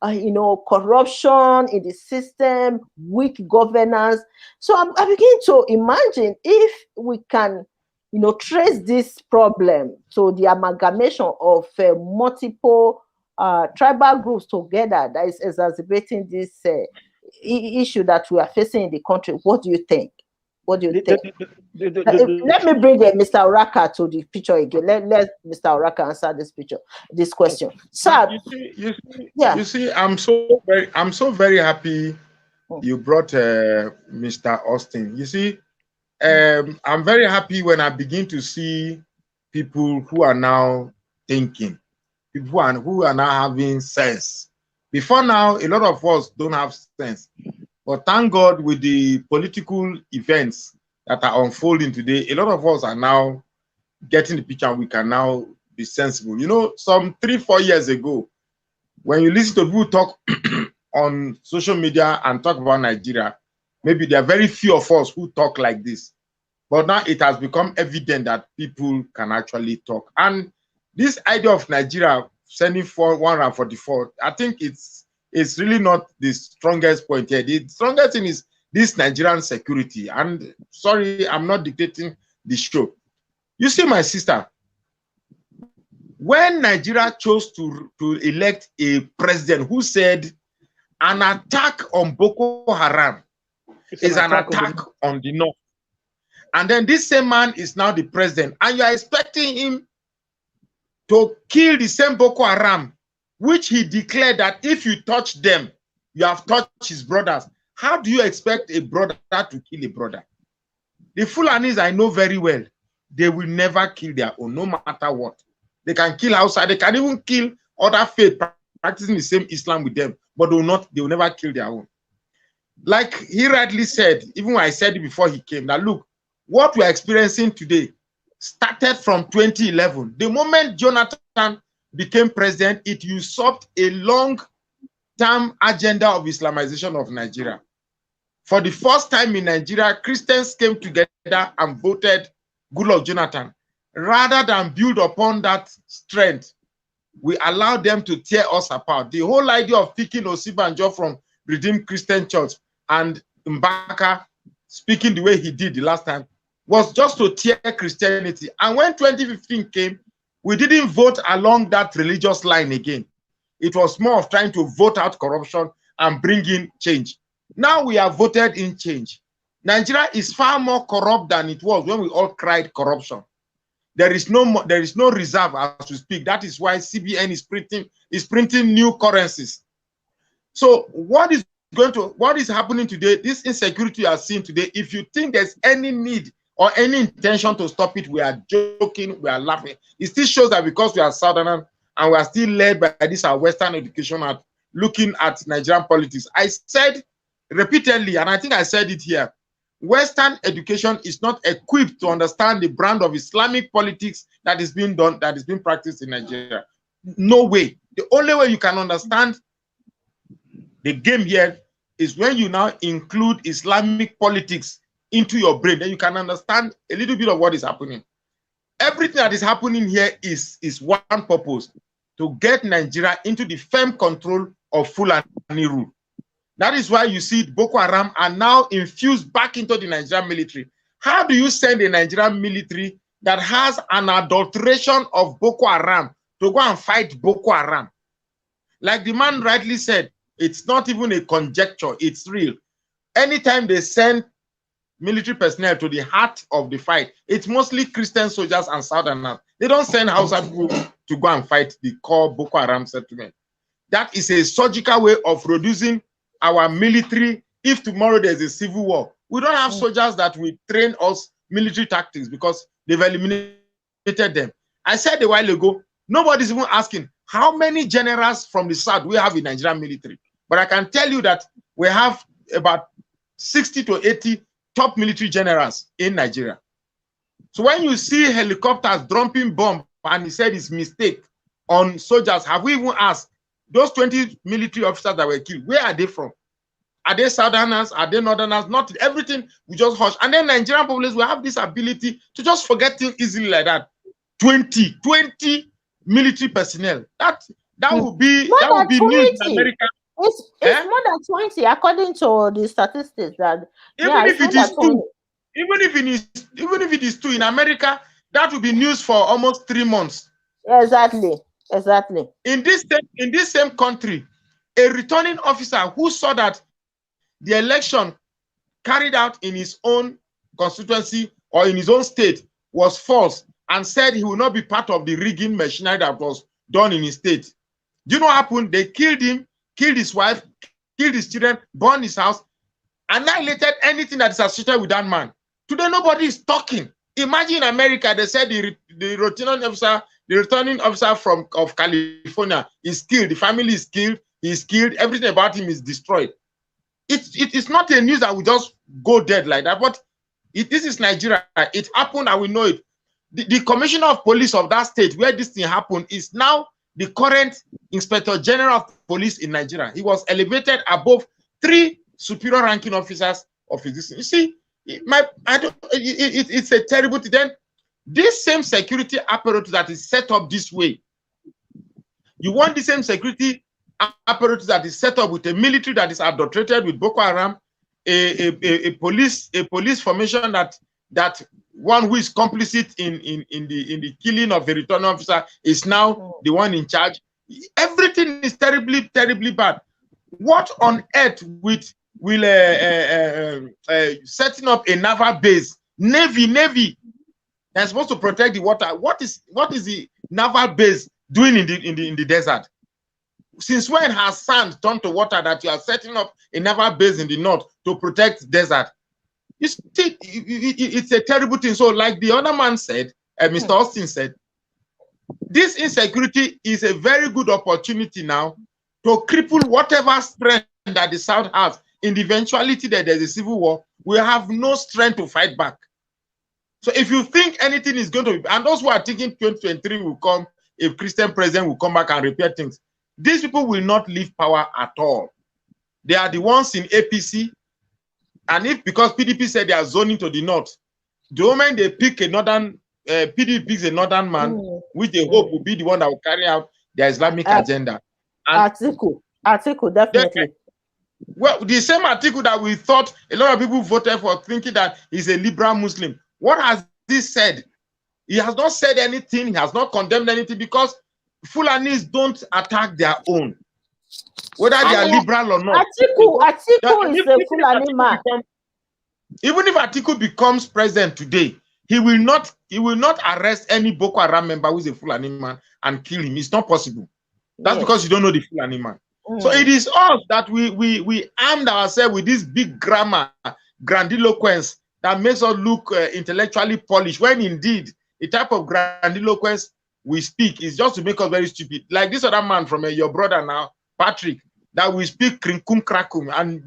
corruption in the system, weak governance. So I begin to imagine if we can trace this problem to the amalgamation of multiple tribal groups together that is exacerbating this issue that we are facing in the country. What do you think? What do you think? Let me bring Mr. Oraka to the picture again. Let Mr. Oraka answer this question. Sir, you see, I'm so very happy you brought Mr. Austin. You see, I'm very happy when I begin to see people who are now thinking, people who are now having sense. Before now, a lot of us don't have sense. But thank God, with the political events that are unfolding today, a lot of us are now getting the picture and we can now be sensible. You know, some 3-4 years ago, when you listen to people talk on social media and talk about Nigeria, maybe there are very few of us who talk like this. But now it has become evident that people can actually talk. And this idea of Nigeria sending for 144, I think it's really not the strongest point here. The strongest thing is this Nigerian security. And sorry, I'm not dictating the show. You see, my sister, when Nigeria chose to elect a president who said an attack on Boko Haram is an attack on the North, and then this same man is now the president, and you are expecting him to kill the same Boko Haram, which he declared that if you touch them, you have touched his brothers. How do you expect a brother to kill a brother? The Fulanis, I know very well, they will never kill their own, no matter what. They can kill outside, they can even kill other faith practicing the same Islam with them, but they will never kill their own. Like he rightly said, even when I said it before he came, that look, what we are experiencing today started from 2011. The moment Jonathan became president, it usurped a long-term agenda of Islamization of Nigeria. For the first time in Nigeria, Christians came together and voted Goodluck Jonathan. Rather than build upon that strength, we allowed them to tear us apart. The whole idea of picking Osibanjo from Redeemed Christian Church and Mbaka speaking the way he did the last time was just to tear Christianity. And when 2015 came, we didn't vote along that religious line again. It was more of trying to vote out corruption and bring in change. Now we have voted in change. Nigeria is far more corrupt than it was when we all cried corruption. There is no reserve as we speak. That is why CBN is printing new currencies. So what is happening today? This insecurity you are seeing today, if you think there's any need or any intention to stop it, we are joking, we are laughing. It still shows that because we are Southerners and we are still led by this our Western education at looking at Nigerian politics. I said repeatedly, and I think I said it here, Western education is not equipped to understand the brand of Islamic politics that is being done, that is being practiced in Nigeria. No way. The only way you can understand the game here is when you now include Islamic politics into your brain, then you can understand a little bit of what is happening. Everything that is happening here is one purpose: to get Nigeria into the firm control of Fulani rule. That is why you see Boko Haram are now infused back into the Nigerian military. How do you send a Nigerian military that has an adulteration of Boko Haram to go and fight Boko Haram? Like the man rightly said, it's not even a conjecture, it's real. Anytime they send military personnel to the heart of the fight, it's mostly Christian soldiers and Southerners. They don't send Hausa people to go and fight the core Boko Haram settlement. That is a surgical way of reducing our military. If tomorrow there's a civil war, we don't have soldiers that will train us military tactics because they've eliminated them. I said a while ago, nobody's even asking how many generals from the South we have in Nigerian military. But I can tell you that we have about 60 to 80 top military generals in Nigeria. So when you see helicopters dropping bombs and he said it's mistake on soldiers, have we even asked those 20 military officers that were killed, where are they from? Are they Southerners? Are they Northerners? Not everything, we just hush. And then Nigerian populace will have this ability to just forget things easily like that. 20 military personnel. That would be news in America. It's more than 20 according to the statistics. That even if it is 2, even if it is 2 in America, that would be news for almost 3 months. Exactly. In this same country, a returning officer who saw that the election carried out in his own constituency or in his own state was false and said he will not be part of the rigging machinery that was done in his state. Do you know what happened? They killed him, killed his wife, killed his children, burned his house, annihilated anything that is associated with that man. Today, nobody is talking. Imagine in America, they said the returning officer of California is killed, the family is killed, he's killed, everything about him is destroyed. It's not a news that will just go dead like that, but this is Nigeria. It happened and we know it. The commissioner of police of that state where this thing happened is now the current inspector general of police in Nigeria. He was elevated above 3 superior ranking officers of his. You see, it's a terrible thing. Then this same security apparatus that is set up this way, you want the same security apparatus that is set up with a military that is adulterated with Boko Haram, a police formation that one who is complicit in the killing of the returning officer is now the one in charge. Everything is terribly bad. What on earth will setting up a naval base, navy that's supposed to protect the water? What is the naval base doing in the desert? Since when has sand turned to water that you are setting up a naval base in the north to protect desert? You see, it's a terrible thing. So like the other man said, Mr. Austin said, this insecurity is a very good opportunity now to cripple whatever strength that the South has. In the eventuality that there's a civil war, we have no strength to fight back. So if you think anything is going to be, and those who are thinking 2023 will come, if Christian president will come back and repair things, these people will not leave power at all. They are the ones in APC, And if because PDP said they are zoning to the north, the moment they pick a northern, PDP picks a northern man, which they hope will be the one that will carry out their Islamic agenda. And Article, definitely. Well, the same article that we thought a lot of people voted for, thinking that he's a liberal Muslim. What has he said? He has not said anything. He has not condemned anything, because Fulanis don't attack their own, whether they are liberal or not. Atiku is a Fulani man. Even if Atiku becomes president today, he will not arrest any Boko Haram member who is a Fulani man and kill him. It's not possible. That's because you don't know the Fulani man. So it is us that we armed ourselves with this big grammar, grandiloquence that makes us look intellectually polished, when indeed the type of grandiloquence we speak is just to make us very stupid. Like this other man from your brother now, Patrick, that we speak krinkum krakum and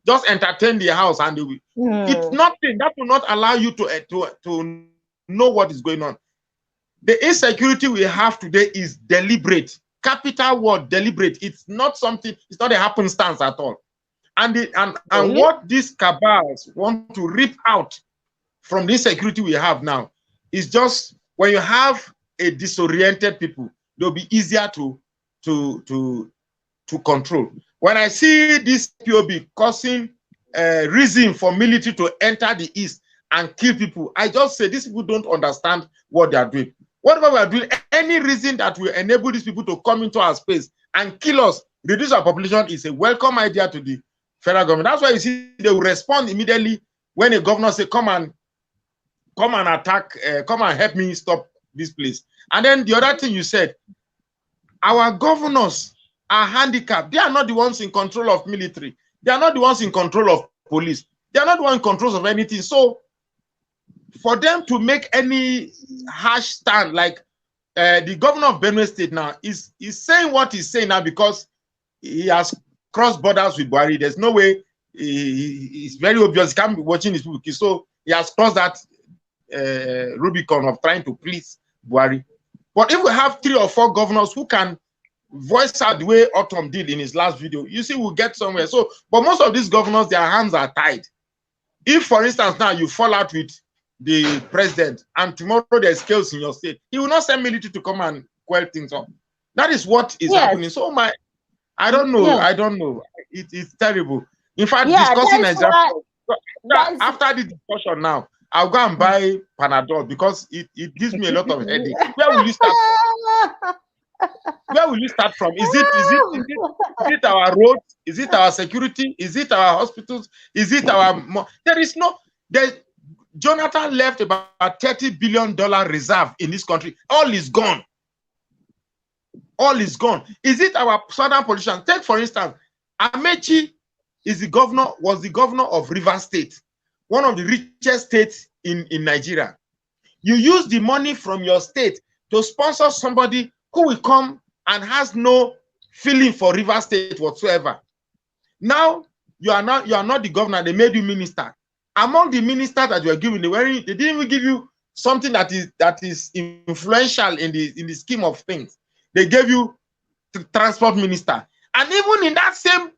just entertain the house, and it's nothing that will not allow you to know what is going on. The insecurity we have today is deliberate. Capital word, deliberate. It's not something, it's not a happenstance at all. And what these cabals want to rip out from the insecurity we have now is just, when you have a disoriented people, they'll be easier to control. When I see this POB causing reason for military to enter the east and kill people, I just say these people don't understand what they are doing. Whatever we are doing, any reason that will enable these people to come into our space and kill us, reduce our population, is a welcome idea to the federal government. That's why you see they will respond immediately when a governor say, come and attack, come and help me stop this place. And then the other thing you said, our governors are handicapped. They are not the ones in control of military. They are not the ones in control of police. They are not the ones in control of anything. So for them to make any harsh stand, like the governor of Benue State now is saying what he's saying now because he has crossed borders with Buhari. There's no way, it's very obvious. He can't be watching his book. So he has crossed that Rubicon of trying to please Buhari. But if we have 3 or 4 governors who can voice out the way Autumn did in his last video, you see, we'll get somewhere. So, but most of these governors, their hands are tied. If, for instance, now you fall out with the president and tomorrow there's chaos in your state, he will not send military to come and quell things up. That is what is happening. So I don't know. I don't know. It's terrible. In fact, discussing Nigeria, after the discussion now, I'll go and buy Panadol because it gives me a lot of headache. Where will you start? Where will you start from? Is it our roads? Is it our security? Is it our hospitals? Is it our? There is no. Jonathan left about $30 billion reserve in this country. All is gone. All is gone. Is it our southern politicians? Take for instance, Amechi was the governor of Rivers State, one of the richest states in Nigeria. You use the money from your state to sponsor somebody who will come and has no feeling for Rivers State whatsoever. Now you are not the governor. They made you minister. Among the ministers that you are given, they didn't even give you something that is influential in the scheme of things. They gave you the transport minister, and even in that same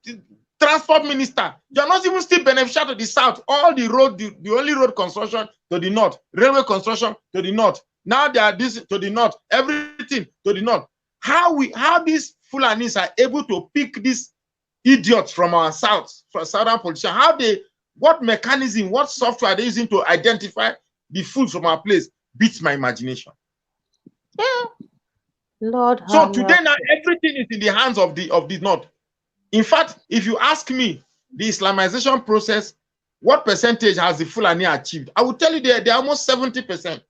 transport minister, you are not even still beneficial to the south. All the road, the only road construction to the north, railway construction to the north. Now they are this to the north, everything to the north. How these Fulanis are able to pick these idiots from our south, from southern politicians? What mechanism, what software are they using to identify the food from our place? Beats my imagination. Yeah. Lord. So today now everything is in the hands of the north. In fact, if you ask me, the Islamization process, what percentage has the Fulani achieved? I will tell you they're almost 70%.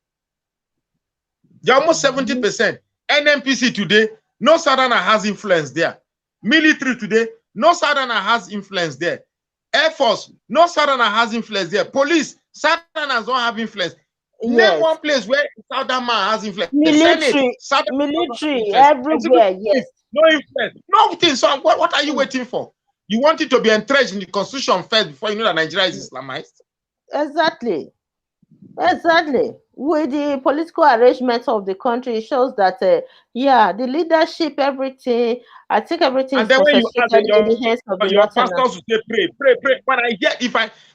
They're almost 70%. NMPC today, no Southerner has influence there. Military today, no Southerner has influence there. Air Force, no Southerner has influence there. Police, Southerners don't have influence. Name one place where Southern man has influence. Military, Senate, military everywhere, yes. No influence. Nothing. So what are you waiting for? You want it to be entrenched in the constitution first before you know that Nigeria is Islamized? Exactly. Exactly. With the political arrangement of the country, it shows that, yeah, the leadership, everything, I think everything And is then when you ask concentrated in the hands of the your lieutenant. pastors will say pray, pray, pray. When I hear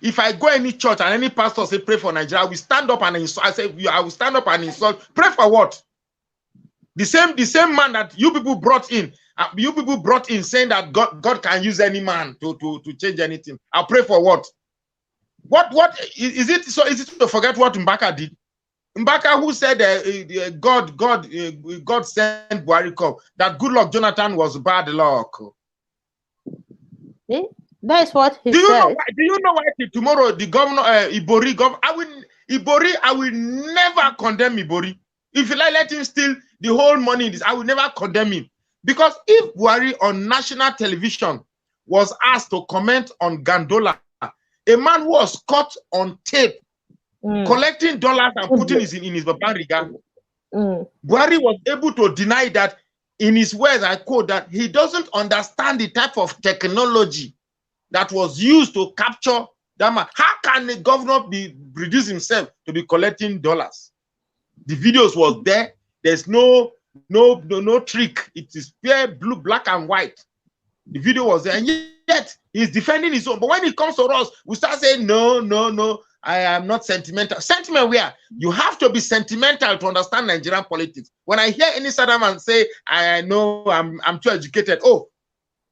if I go any church and any pastor say pray for Nigeria, I will stand up and insult. I say I will stand up and insult. Pray for what? The same man that you people brought in, saying that God can use any man to change anything. I'll pray for what? What is it? So easy to forget what Mbaka did. Mbaka, who said God sent Buhari come, that good luck Jonathan was bad luck. Eh? That is what he Do you know said. why? Do you know why tomorrow the governor Ibori I will never condemn Ibori. If you like, let him steal the whole money in this, I will never condemn him. Because if Buhari on national television was asked to comment on Gandola, a man who was caught on tape collecting dollars and putting it in his babariga, Buhari was able to deny that in his words, I quote, that he doesn't understand the type of technology that was used to capture that man. How can the governor reduce himself to be collecting dollars? The videos was there. There's no trick. It is pure blue, black and white. The video was there, and yet he's defending his own. But when it comes to us, we start saying no. I am not sentimental. Sentiment where? You have to be sentimental to understand Nigerian politics. When I hear any Southern man say, I know I'm too educated. Oh,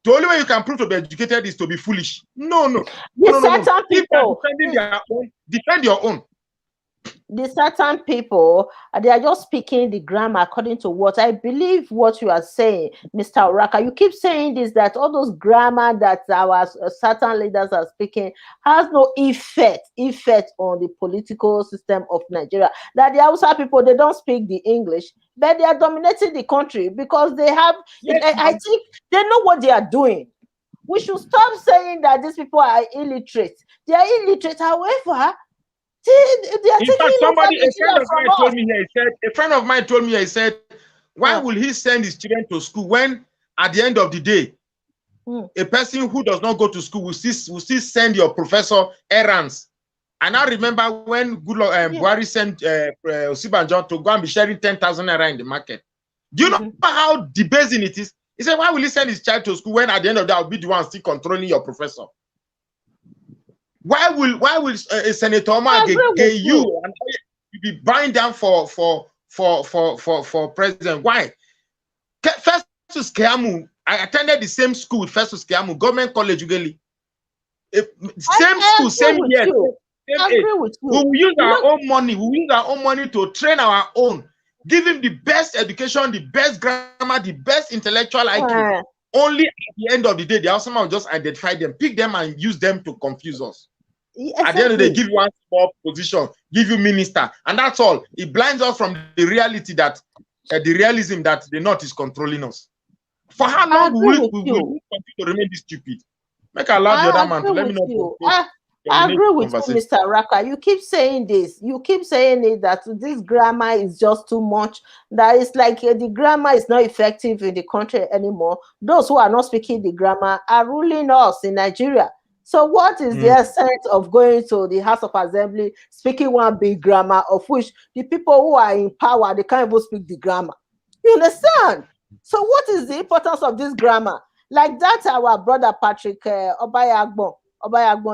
the only way you can prove to be educated is to be foolish. No. Certain If they are people, defending their own, defend your own. the certain people, they are just speaking the grammar according to what I believe what you are saying, Mr. Oraka. You keep saying this, that all those grammar that our certain leaders are speaking has no effect on the political system of Nigeria. That the Hausa people, they don't speak the English, but they are dominating the country because they have, yes, I think they know what they are doing. We should stop saying that these people are illiterate. They are illiterate, however, they are in fact, taking over a friend Nigeria of from mine told us. me here, he said, why will he send his children to school when at the end of the day, a person who does not go to school will still send your professor errands? And I remember when Buhari sent Osibanjo to go and be sharing 10,000 naira in the market. Do you know how debasing it is? He said, why will he send his child to school when at the end of the day, I'll be the one still controlling your professor? Why will Senator Omar get you and be buying down for president? Why? Festus Keyamo, I attended the same school with Festus Keyamo, government college, Ugeli. Same school, same year, same age. We will use our own money. We will use our own money to train our own, give him the best education, the best grammar, the best intellectual IQ. Only at the end of the day, the Hausa will just identify them, pick them, and use them to confuse us. Exactly. At the end of the day, give you one small position, give you minister, and that's all. It blinds us from the reality that the realism that the North is controlling us. For how long will we continue to remain this stupid? Make allow the other man to let me know. I agree with you, Mr. Raka. You keep saying this. You keep saying it that this grammar is just too much. That it's like the grammar is not effective in the country anymore. Those who are not speaking the grammar are ruling us in Nigeria. So what is the essence of going to the House of Assembly, speaking one big grammar, of which the people who are in power, they can't even speak the grammar? You understand? So what is the importance of this grammar? Like that, our brother Patrick Obayagbon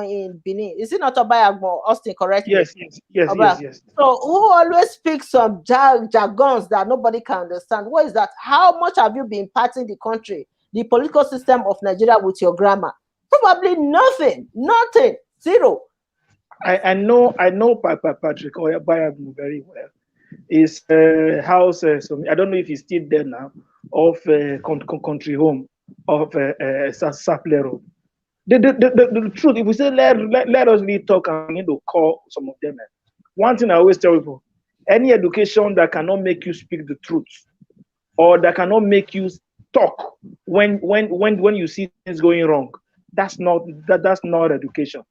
in Benin. Is it not Obayagbon? Austin, correct me. Yes. So who always speaks some jargons that nobody can understand? What is that? How much have you been impacting the country, the political system of Nigeria with your grammar? Probably nothing, zero. I know Patrick Obayagbon very well. His house, I don't know if he's still there now, of country home of Saple Road. The truth, if we say let us really talk and begin to call some of them. One thing I always tell people: any education that cannot make you speak the truth, or that cannot make you talk when you see things going wrong, that's not education.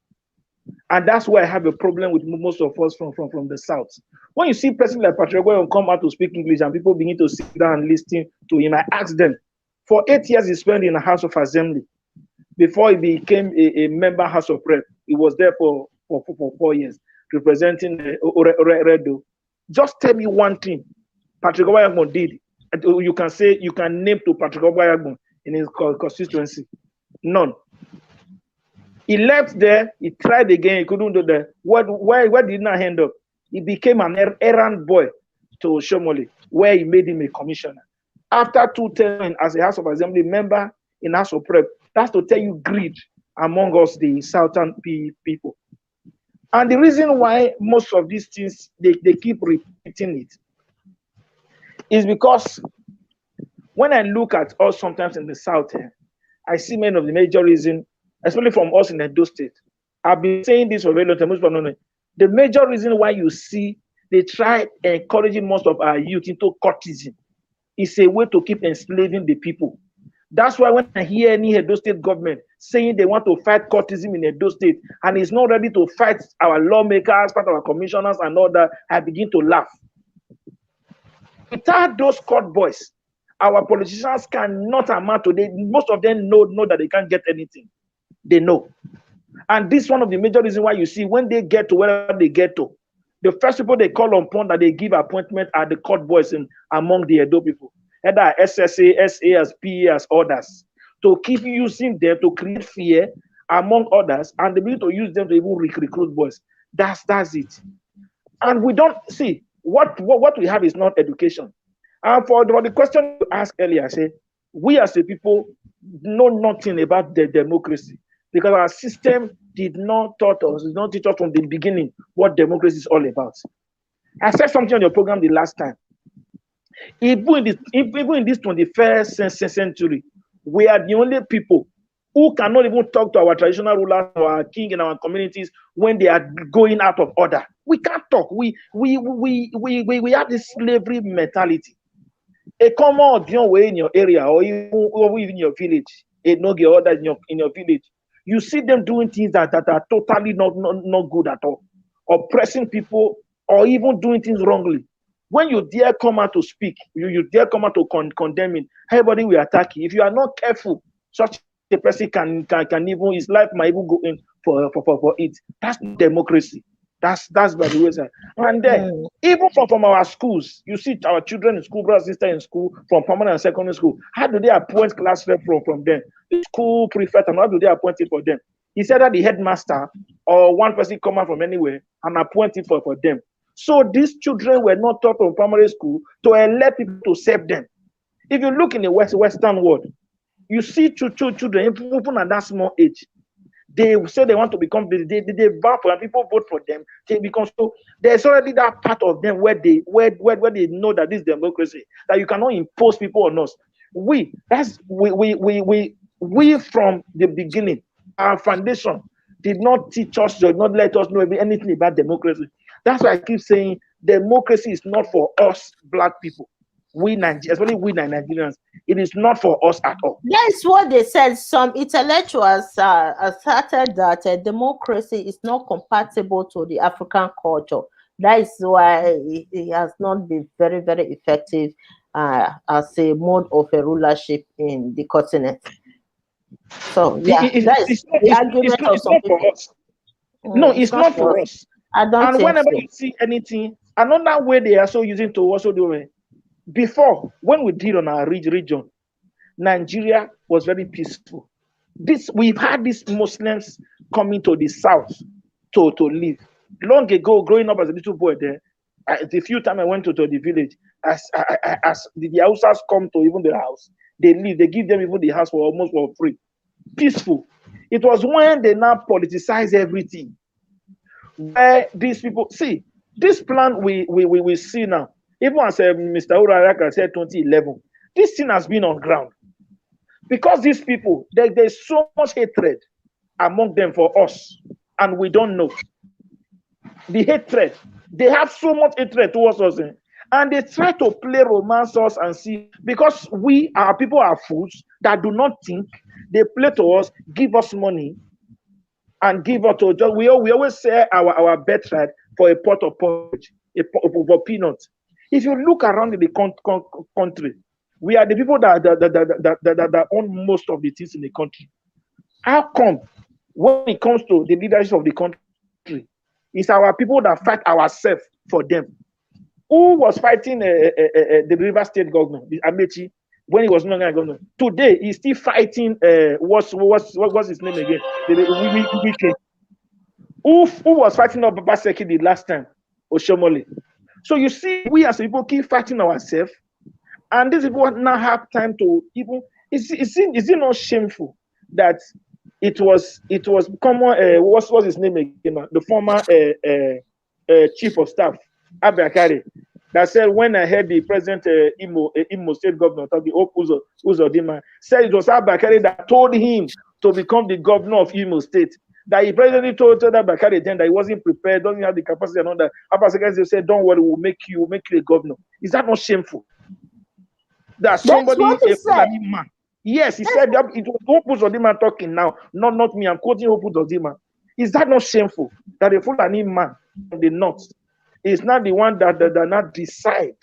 And that's why I have a problem with most of us from the South. When you see a person like Patrick Obayagbon come out to speak English and people begin to sit down and listen to him, I ask them, for 8 years he spent in the House of Assembly. Before he became a member House of Rep, he was there for 4 years. representing Redo. Just tell me one thing Patrick Obayagbon did. You can say, you can name to Patrick Obayagbon in his constituency. None. He left there, he tried again, he couldn't do that. Why did he not end up? He became an errand boy to Shomole, where he made him a commissioner. After 2 terms as a House of Assembly member in House of Prep, that's to tell you greed among us, the Southern people. And the reason why most of these things, they keep repeating it, is because when I look at us sometimes in the South, I see many of the major reasons, especially from us in Edo State. I've been saying this for a very long time. The major reason why you see they try encouraging most of our youth into courtesan is a way to keep enslaving the people. That's why when I hear any Edo State government saying they want to fight courtesan in Edo State and is not ready to fight our lawmakers, part of our commissioners and all that, I begin to laugh. Without those court boys, our politicians cannot amount to, most of them know that they can't get anything. They know. And this is one of the major reasons why you see when they get to wherever they get to, the first people they call upon that they give appointment are the court boys among the Edo people. Either SSA, SA, as PA, as others, to keep using them to create fear among others, and they begin to use them to even recruit boys. That's it. And we don't see what we have is not education. And for the question you asked earlier, I say we as a people know nothing about the democracy because our system did not teach us from the beginning what democracy is all about. I said something on your program the last time. Even in this 21st century, we are the only people who cannot even talk to our traditional rulers or our king in our communities when they are going out of order. We can't talk. We have this slavery mentality. A common audience way in your area or even in your village, a no get order in your village. You see them doing things that are totally not good at all, oppressing people or even doing things wrongly. When you dare come out to speak, you dare come out to condemn it, everybody will attack you. If you are not careful, such a person can even, his life might even go in for it. That's democracy. That's by the way. And then, even from our schools, you see our children in school, brothers and sisters in school, from primary and secondary school, how do they appoint class rep from them? The school prefect, and how do they appoint it for them? He said that the headmaster or one person come out from anywhere and appoint it for them. So these children were not taught from primary school to elect people to serve them. If you look in the Western world, you see children, even at that small age, they say they want to become, they vote for, and people vote for them. They become, so there's already that part of them where they know that this is democracy, that you cannot impose people on us. We from the beginning, our foundation did not teach us, did not let us know anything about democracy. That's why I keep saying democracy is not for us black people. Especially we Nigerians, it is not for us at all. That's what they said. Some intellectuals asserted that democracy is not compatible to the African culture. That is why it has not been very, very effective as a mode of a rulership in the continent. So yeah, that's the argument of some people. No, it's not for us. I don't and think whenever so. you see anything, another way they are so using to also do it. Before, when we did on our region, Nigeria was very peaceful. We've had these Muslims coming to the south to live. Long ago, growing up as a little boy there, the few times I went to the village, as the Hausas come to even the house, they live, they give them even the house for almost for free. Peaceful. It was when they now politicize everything. Where these people see this plan we see now, even as Mr. Uraraka said 2011, this thing has been on ground because these people there's so much hatred among them for us, and we don't know the hatred. They have so much hatred towards us, and they try to play romance us and see, because our people are fools that do not think. They play to us, give us money, and give us to just we always say our birthright for a pot of porridge, for peanuts. If you look around in the country, we are the people that own most of the things in the country. How come when it comes to the leadership of the country, It's our people that fight ourselves for them. Who was fighting the River State governor, the Amechi, when he was no longer governor? Today, he's still fighting. What's his name again? Wike. Who was fighting up Babaseki the last time? Oshomole. So you see, we as people keep fighting ourselves, and these people now have time to even. Is it not shameful that it was common? What's his name again? The former chief of staff, Abakari, that said when I heard the present Imo State governor, Uzodimma, said it was Abakari that told him to become the governor of Imo State. That he presently told Abakari then that he wasn't prepared, doesn't have the capacity and all that. Abakari said, "Don't worry, we'll make you a governor." Is that not shameful? That somebody, a Fulani man. Yes, he said that it was Hope Uzodimma talking now, not me. I'm quoting Hope Uzodimma. Is that not shameful that a Fulani man from the north is not the one that not decide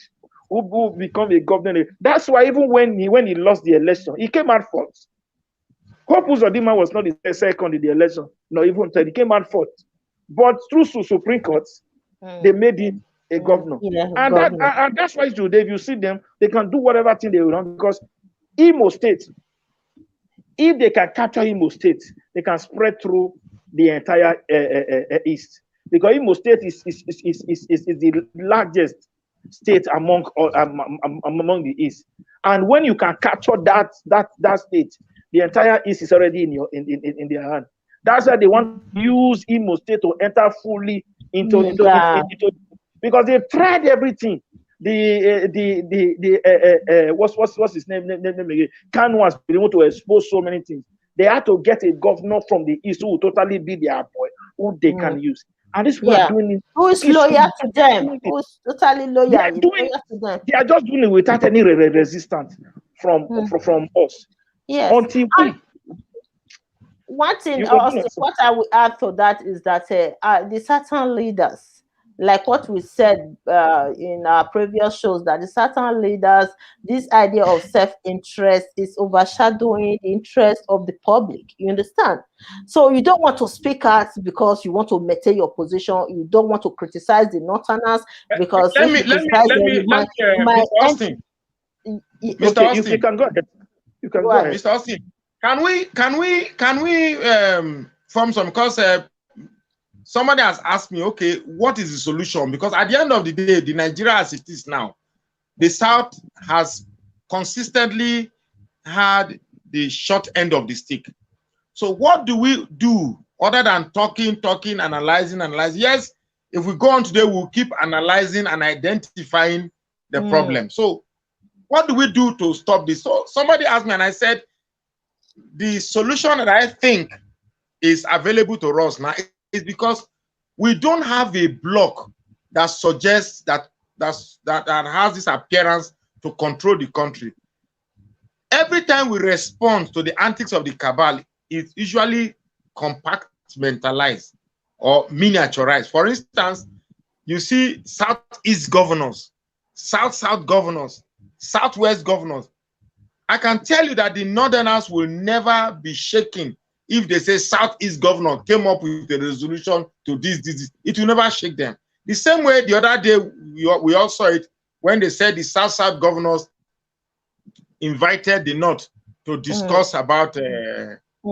who will become a governor? That's why even when he lost the election, he came out fourth. Hope Uzodimma was not the second in the election, not even third. He came out fourth. But through Supreme Court, they made him a governor. Yeah, and that's why today, if you see them, they can do whatever thing they want, because Imo State, if they can capture Imo State, they can spread through the entire East. Because Imo State is the largest state among the East. And when you can capture that state, the entire East is already in their hand. That's why they want to use Imo State to enter fully into because they've tried everything. What's his name again? Kanu was able to expose so many things. They had to get a governor from the East who will totally be their boy, who they can use. And this we are doing it. Who is loyal to them? Who's totally loyal? To them. They are just doing it without any resistance from us. Yes. Until one thing also, what I would add to that is that the certain leaders, like what we said in our previous shows, that the certain leaders, this idea of self-interest is overshadowing the interest of the public. You understand? So you don't want to speak out because you want to maintain your position. You don't want to criticize the Northerners because Mr. Austin. You can go ahead. You can go ahead. Mr. Austin, can we form some, because somebody has asked me, okay, what is the solution? Because at the end of the day, the Nigeria as it is now, the South has consistently had the short end of the stick. So what do we do other than talking, analyzing? Yes, if we go on today, we'll keep analyzing and identifying the problem. So what do we do to stop this? So somebody asked me and I said, the solution that I think is available to us now is because we don't have a block that suggests that has this appearance to control the country. Every time we respond to the antics of the cabal, it's usually compartmentalized or miniaturized. For instance, you see Southeast governors, South governors, Southwest governors. I can tell you that the Northerners will never be shaken if they say Southeast governor came up with a resolution to this. It will never shake them. The same way the other day, we all saw it when they said the South governors invited the North to discuss about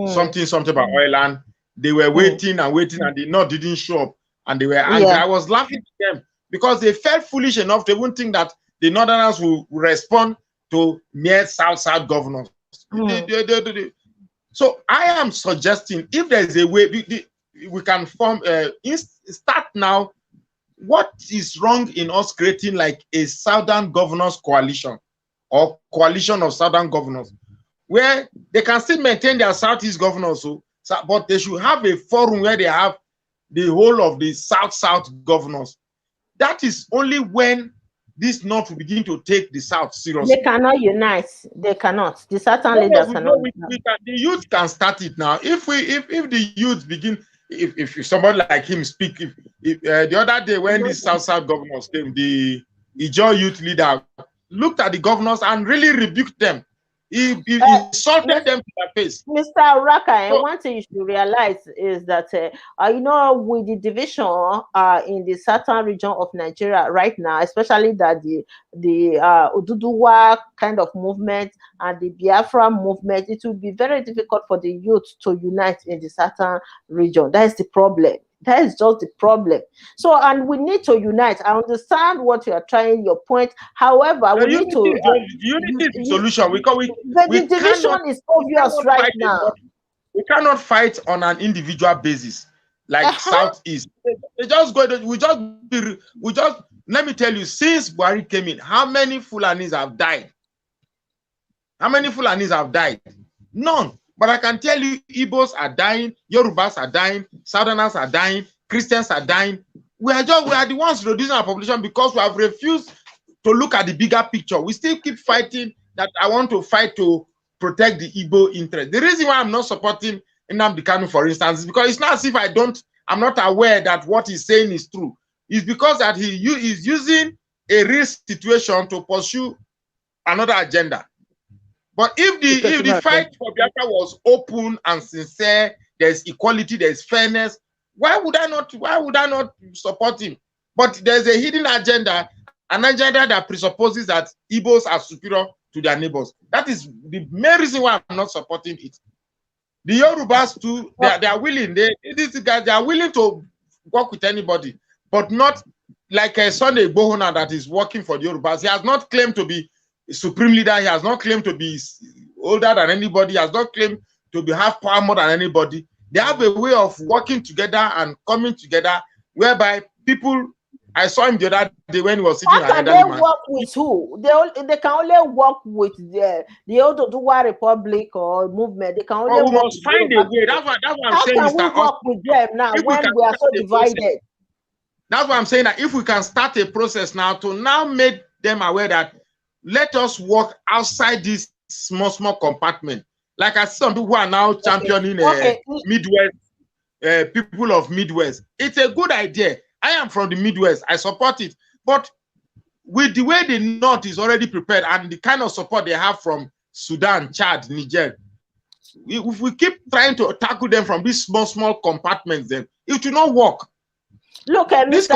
something about oil, and they were waiting and the North didn't show up, and they were angry. I was laughing at them because they felt foolish enough. They wouldn't think that the Northerners will respond to mere South governors. So I am suggesting, if there is a way we can form, start now. What is wrong in us creating like a Southern Governors Coalition or coalition of Southern governors, where they can still maintain their Southeast governors, but they should have a forum where they have the whole of the South governors. That is only when this North will begin to take the South seriously. They cannot unite. They cannot. The certain leaders cannot. The youth can start it now. If the youth begin, if somebody like him speak, the other day when the South governors came, the Ijaw youth leader looked at the governors and really rebuked them. He insulted them to their face. Mr. Raka, So, one thing you should realize is that, with the division in the southern region of Nigeria right now, especially that the Oduduwa kind of movement and the Biafra movement, it will be very difficult for the youth to unite in the southern region. That is the problem. That is just the problem. So, and we need to unite. I understand what you are trying, your point. However, the we need to. unity is the solution. But the division is obvious right now. We cannot fight on an individual basis like Southeast. They just go. We just. Let me tell you, since Buhari came in, how many Fulanis have died? How many Fulanis have died? None. But I can tell you, Igbos are dying, Yorubas are dying, Southerners are dying, Christians are dying. We are the ones reducing our population because we have refused to look at the bigger picture. We still keep fighting that I want to fight to protect the Igbo interest. The reason why I'm not supporting Nnamdi Kanu, for instance, is because it's not as if I'm not aware that what he's saying is true. It's because that he is using a real situation to pursue another agenda. But if the fight for Biafra was open and sincere, there's equality, there's fairness, why would I not support him? But there's a hidden agenda, an agenda that presupposes that Igbos are superior to their neighbors. That is the main reason why I'm not supporting it. The Yorubas too, they are willing. These guys, they are willing to work with anybody, but not like a Sunday Igboho that is working for the Yorubas. He has not claimed to be supreme leader. He has not claimed to be older than anybody. He has not claimed to have power more than anybody. They have a way of working together and coming together, whereby people. I saw him the other day when he was sitting. How can they work with who? They can only work with the Oduduwa Republic or movement. They can only. We must find a way. That's what I'm saying. How can we work with them now when we are so divided? That's what I'm saying. That if we can start a process now to now make them aware that let us work outside this small compartment. Like I see some people who are now championing Midwest, people of Midwest. It's a good idea. I am from the Midwest. I support it. But with the way the North is already prepared and the kind of support they have from Sudan, Chad, Niger, if we keep trying to tackle them from these small compartments, then it will not work. Look at Mr.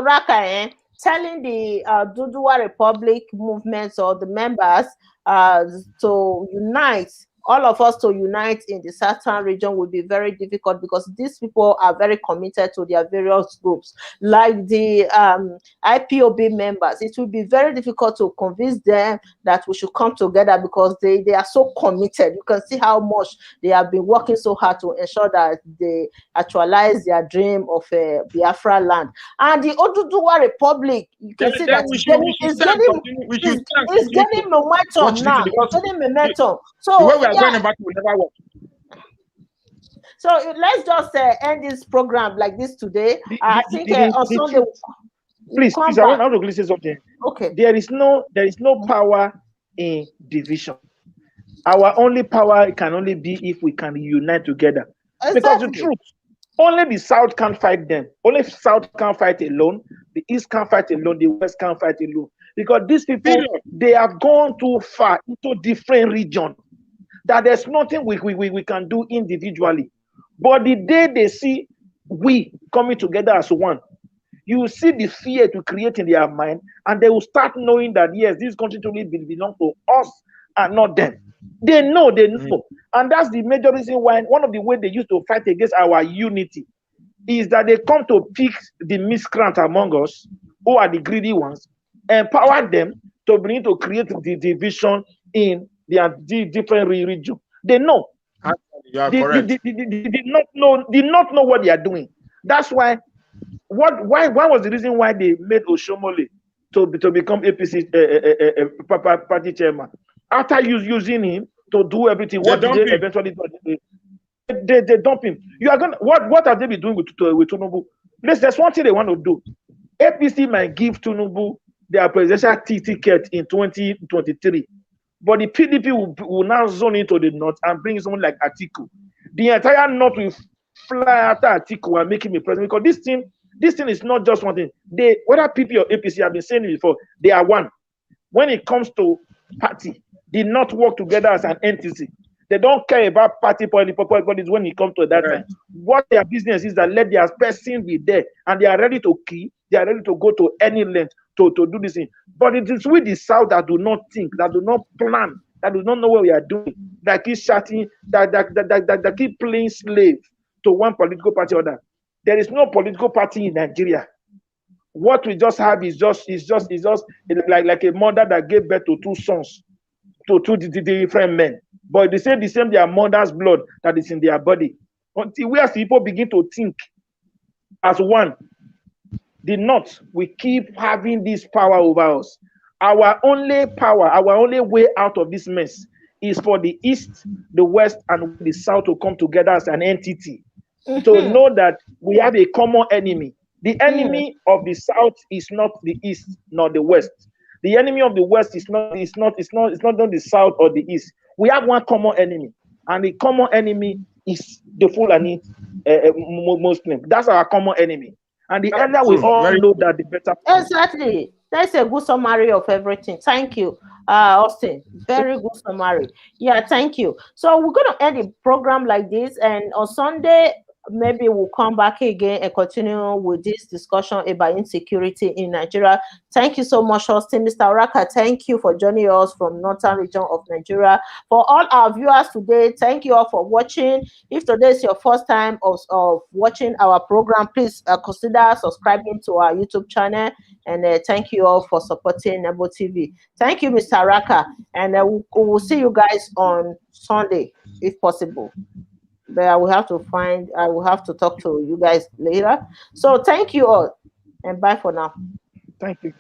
Raka, telling the Oduduwa Republic movements or the members to unite, all of us to unite in the southern region will be very difficult because these people are very committed to their various groups. Like the IPOB members, it will be very difficult to convince them that we should come together because they are so committed. You can see how much they have been working so hard to ensure that they actualize their dream of Biafra land. And the Oduduwa Republic, you can see that it's getting momentum now. It's getting momentum. So going about will never work. So let's just end this program like this today. I think on Sunday. Please, I want to say something. Okay. There is no power in division. Our only power can only be if we can unite together. Exactly. Because the truth, only the South can fight them. Only South can fight alone. The East can fight alone. The West can fight alone. Because these people, they have gone too far into different regions. That there's nothing we can do individually. But the day they see we coming together as one, you will see the fear to create in their mind, and they will start knowing that, yes, this country truly belongs to us and not them. They know. And that's the major reason why one of the ways they used to fight against our unity is that they come to pick the miscreants among us, who are the greedy ones, empower them to begin to create the division in the different region. They know. They did not know what they are doing. That's why. Why was the reason why they made Oshomole to become APC party chairman? After using him to do everything, what did they eventually do? They dump him. You are gonna what have they been doing with Tinubu? There's one thing they want to do. APC might give Tinubu their presidential ticket in 2023. But the PDP will now zone into the north and bring someone like Atiku. The entire north will fly after Atiku and make him a president. Because this thing is not just one thing. Whether PP or APC have been saying it before, they are one. when it comes to party, did not work together as an entity. They don't care about party politics when it comes to that time. What their business is that let their person be there, and they are ready to kill, they are ready to go to any length to do this thing. But it is with the South that do not think, that do not plan, that do not know what we are doing, that keep shouting, that keep playing slave to one political party or other. There is no political party in Nigeria. What we just have is just like a mother that gave birth to two sons, to two different men. But they say the same their mother's blood that is in their body. Until we as people begin to think as one, the North, we keep having this power over us. Our only power, our only way out of this mess is for the East, the West, and the South to come together as an entity to know that we have a common enemy. The enemy of the South is not the East nor the West. The enemy of the West is not the South or the East. We have one common enemy, and the common enemy is the Fulani Muslim. That's our common enemy. And the earlier we all know that, the better. Exactly. That's a good summary of everything. Thank you, Austin. Very good summary. Yeah, thank you. So we're going to end the program like this, and on Sunday, maybe we'll come back again and continue with this discussion about insecurity in Nigeria. Thank you so much, Austin. Mr. Oraka, thank you for joining us from northern region of Nigeria. For all our viewers today, thank you all for watching. If today is your first time of watching our program, please consider subscribing to our YouTube channel. And thank you all for supporting Nebo TV. Thank you, Mr. Oraka. And we'll see you guys on Sunday, if possible. But I will have to talk to you guys later. So thank you all, and bye for now. Thank you.